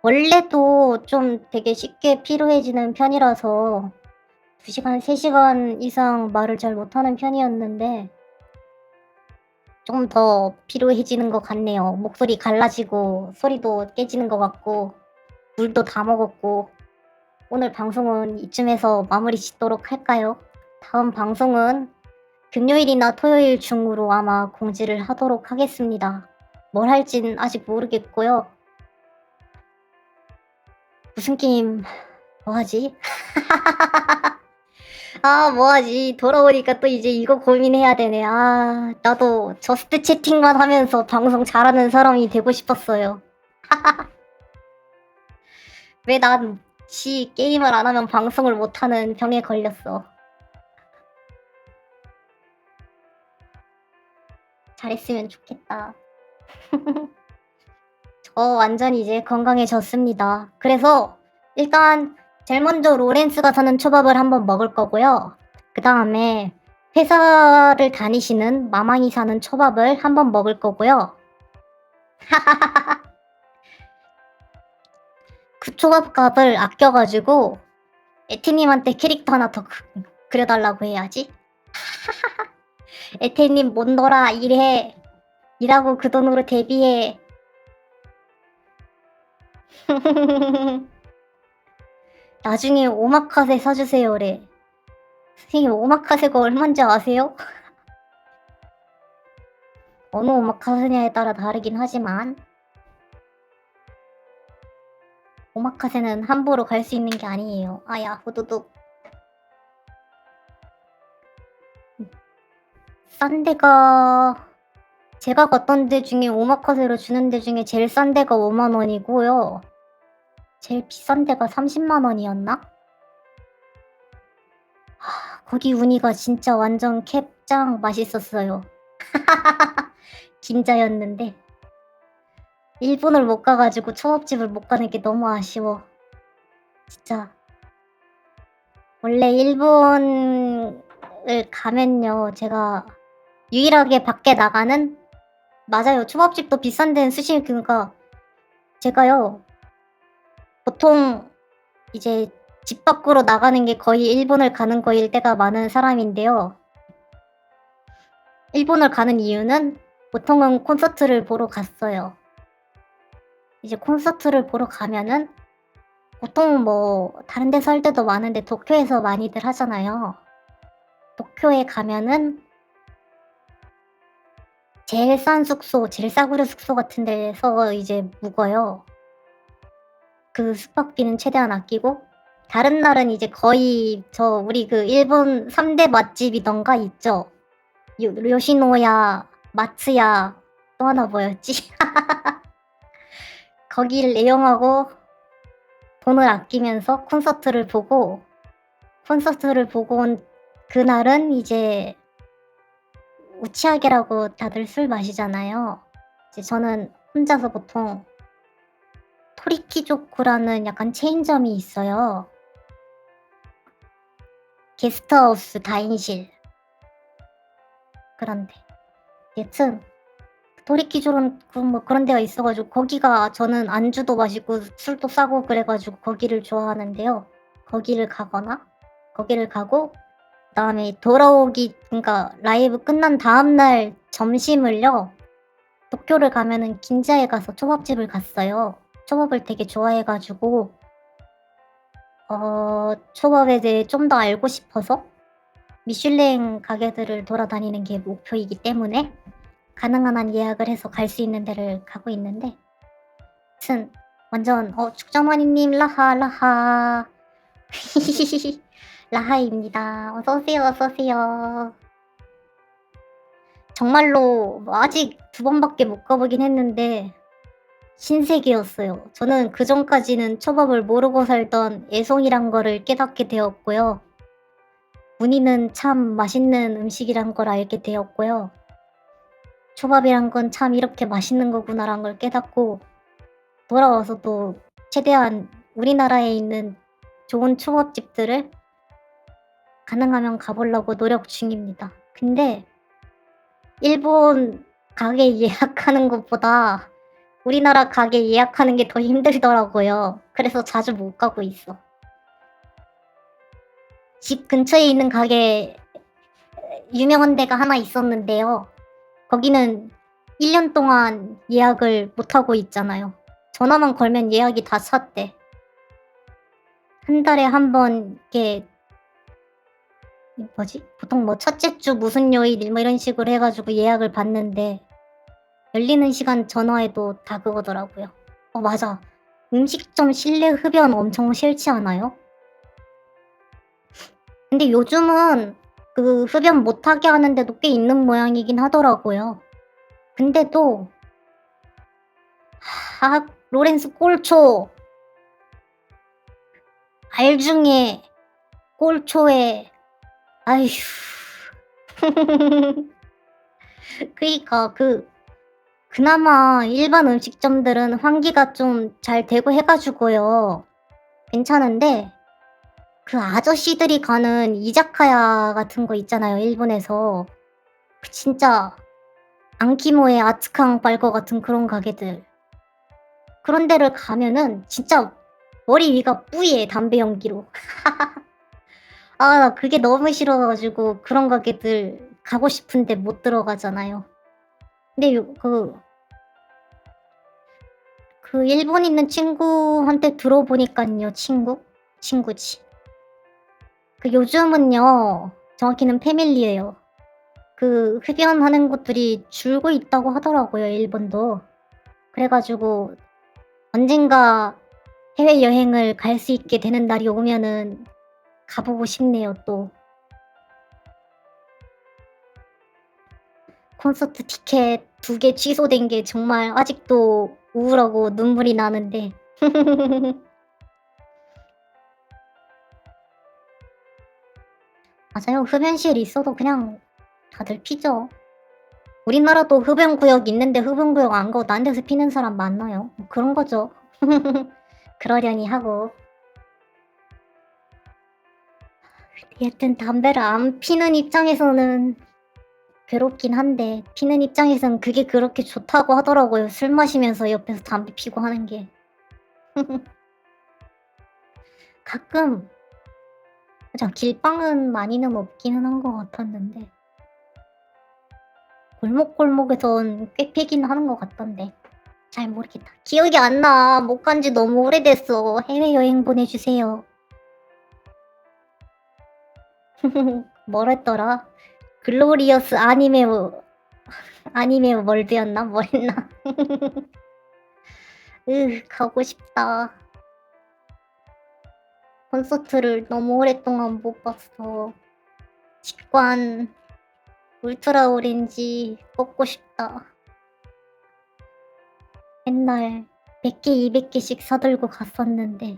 원래도 좀 되게 쉽게 피로해지는 편이라서 2시간, 3시간 이상 말을 잘 못하는 편이었는데 좀 더 피로해지는 것 같네요. 목소리 갈라지고 소리도 깨지는 것 같고 물도 다 먹었고 오늘 방송은 이쯤에서 마무리 짓도록 할까요? 다음 방송은 금요일이나 토요일 중으로 아마 공지를 하도록 하겠습니다. 뭘 할진 아직 모르겠고요. 무슨 게임 뭐하지? 뭐하지? 돌아오니까 또 이제 이거 고민해야 되네. 나도 저스트 채팅만 하면서 방송 잘하는 사람이 되고 싶었어요. 왜 난 게임을 안 하면 방송을 못하는 병에 걸렸어. 잘했으면 좋겠다. 저 완전 이제 건강해졌습니다. 그래서 일단 제일 먼저 로렌스가 사는 초밥을 한번 먹을 거고요. 그 다음에 회사를 다니시는 마망이 사는 초밥을 한번 먹을 거고요. 그 초밥값을 아껴 가지고 에테님한테 캐릭터 하나 더 그려 달라고 해야지. "에테님 못 놀아. 일해. 일하고 그 돈으로 대비해." 나중에 오마카세 사 주세요래. 선생님 오마카세가 얼만지 아세요? 어느 오마카세냐에 따라 다르긴 하지만 오마카세는 함부로 갈 수 있는 게 아니에요. 아야 후두둑. 싼 데가 제가 갔던 데 중에 오마카세로 주는 데 중에 제일 싼 데가 5만 원이고요. 제일 비싼 데가 30만 원이었나? 거기 우니가 진짜 완전 캡짱 맛있었어요. 긴자였는데 일본을 못 가 가지고 초밥집을 못 가는 게 너무 아쉬워. 진짜 원래 일본을 가면요 제가 유일하게 밖에 나가는 맞아요. 초밥집도 비싼 데는 스시 그니까 제가요 보통 이제 집 밖으로 나가는 게 거의 일본을 가는 거일 때가 많은 사람인데요. 일본을 가는 이유는 보통은 콘서트를 보러 갔어요. 이제 콘서트를 보러 가면은 보통 뭐 다른 데서 할 때도 많은데 도쿄에서 많이들 하잖아요. 도쿄에 가면은 제일 싼 숙소, 제일 싸구려 숙소 같은 데서 이제 묵어요. 그 숙박비는 최대한 아끼고 다른 날은 이제 거의 우리 그 일본 3대 맛집이던가 있죠. 요시노야, 마츠야 또 하나 뭐였지? 거기를 애용하고 돈을 아끼면서 콘서트를 보고 온 그날은 이제 우치하게라고 다들 술 마시잖아요. 이제 저는 혼자서 보통 토리키조쿠라는 약간 체인점이 있어요. 게스트하우스 다인실 그런 데. 여튼 도리키조는 뭐 그런 데가 있어 가지고 거기가 저는 안주도 맛있고 술도 싸고 그래 가지고 거기를 좋아하는데요. 거기를 가고 그다음에 돌아오기 그러니까 라이브 끝난 다음 날 점심을요. 도쿄를 가면은 긴자에 가서 초밥집을 갔어요. 초밥을 되게 좋아해 가지고 초밥에 대해 좀 더 알고 싶어서 미슐랭 가게들을 돌아다니는 게 목표이기 때문에 가능한 한 예약을 해서 갈 수 있는 데를 가고 있는데 하여튼 완전 죽정머니님 라하 라하. 라하입니다. 어서오세요, 어서오세요. 정말로 뭐 아직 2번밖에 못 가 보긴 했는데 신세계였어요. 저는 그전까지는 초밥을 모르고 살던 애송이란 거를 깨닫게 되었고요. 무늬는 참 맛있는 음식이란 걸 알게 되었고요. 초밥이란 건 참 이렇게 맛있는 거구나라는 걸 깨닫고 돌아와서 또 최대한 우리나라에 있는 좋은 초밥집들을 가능하면 가 보려고 노력 중입니다. 근데 일본 가게 예약하는 것보다 우리나라 가게 예약하는 게 더 힘들더라고요. 그래서 자주 못 가고 있어. 집 근처에 있는 가게 유명한 데가 하나 있었는데요. 거기는 1년 동안 예약을 못 하고 있잖아요. 전화만 걸면 예약이 다 찼대. 한 달에 한 번 이렇게 뭐지? 보통 뭐 첫째 주 무슨 요일 뭐 이런 식으로 해 가지고 예약을 받는데 열리는 시간 전화해도 다 그거더라고요. 맞아. 음식점 실내 흡연 엄청 싫지 않아요? 근데 요즘은 그 흡연 못하게 하는 데도 꽤 있는 모양이긴 하더라고요. 근데도 로렌스 꼴초 알 중에 꼴초에 아휴. 그니까 그나마 일반 음식점들은 환기가 좀 잘 되고 해 가지고요. 괜찮은데 그 아저씨들이 가는 이자카야 같은 거 있잖아요, 일본에서. 진짜 안키모의 아츠캉 빨거 같은 그런 가게들. 그런 데를 가면은 진짜 머리 위가 뿌예, 담배 연기로. 아 나 그게 너무 싫어 가지고 그런 가게들 가고 싶은데 못 들어가잖아요. 근데 일본에 있는 친구한테 들어보니깐요. 친구지. 요즘은요 정확히는 패밀리예요. 흡연하는 곳들이 줄고 있다고 하더라고요, 일본도. 그래 가지고 언젠가 해외여행을 갈 수 있게 되는 날이 오면은 가 보고 싶네요 또. 콘서트 티켓 2개 취소된 게 정말 아직도 우울하고 눈물이 나는데 맞아요. 흡연실 있어도 그냥 다들 피죠. 우리나라도 흡연 구역 있는데 흡연 구역 안 가고 딴 데서 피는 사람 많아요. 뭐 그런 거죠. 그러려니 하고. 여튼 담배를 안 피는 입장에서는 괴롭긴 한데 피는 입장에선 그게 그렇게 좋다고 하더라고요. 술 마시면서 옆에서 담배 피고 하는 게. 가끔 그죠. 길방은 많이는 없기는 한 것 같았는데 골목골목에선 꽤 피긴 하는 것 같던데. 잘 모르겠다. 기억이 안 나. 못 간지 너무 오래됐어. 해외여행 보내주세요. 뭐랬더라? 글로리어스 아니메 월드였나? 뭐랬나? 가고 싶다. 콘서트를 너무 오랫동안 못 봤어. 직관 울트라 오렌지 뽑고 싶다. 맨날 100개, 200개씩 사들고 갔었는데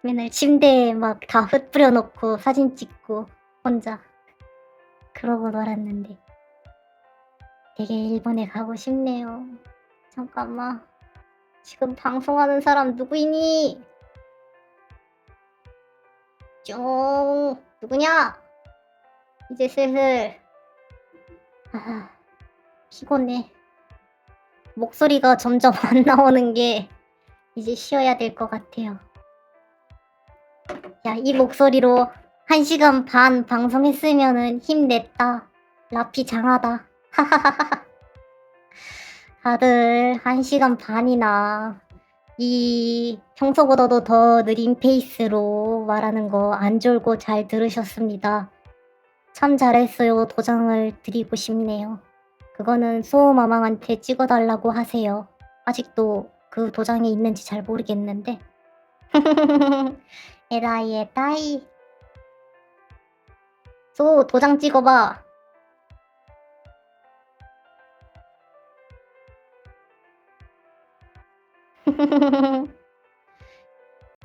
맨날 침대에 막 다 흩뿌려 놓고 사진 찍고 혼자 그러고 놀았는데 되게 일본에 가고 싶네요. 잠깐만. 지금 방송하는 사람 누구이니? 쫑. 누구냐? 이제 슬슬 아 피곤해. 목소리가 점점 안 나오는 게 이제 쉬어야 될 것 같아요. 야, 이 목소리로 1시간 반 방송했으면은 힘냈다. 라피 장하다. 다들 1시간 반이나 이 평소보다도 더 느린 페이스로 말하는 거 안 졸고 잘 들으셨습니다. 참 잘했어요. 도장을 드리고 싶네요. 그거는 소마망한테 찍어 달라고 하세요. 아직도 그 도장이 있는지 잘 모르겠는데. 에라이 에라이. 소 도장 찍어 봐.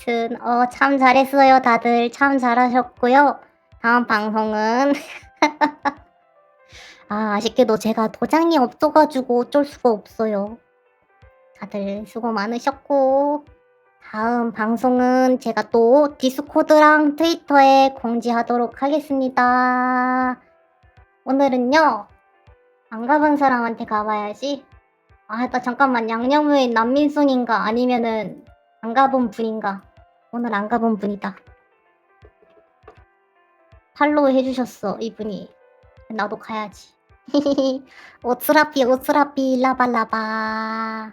아무튼 참 잘했어요. 다들 참 잘하셨고요. 다음 방송은 아쉽게도 제가 도장이 없어 가지고 어쩔 수가 없어요. 다들 수고 많으셨고 다음 방송은 제가 또 디스코드랑 트위터에 공지하도록 하겠습니다. 오늘은요. 안 가본 사람한테 가 봐야지. 나 잠깐만 양념의 남민순인가 아니면은 안 가본 분인가. 오늘 안 가본 분이다. 팔로우 해 주셨어 이분이. 나도 가야지. 오츠라피 라발라바.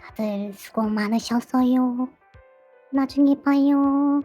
다들 수고 많으셨어요. 나중에 봐요.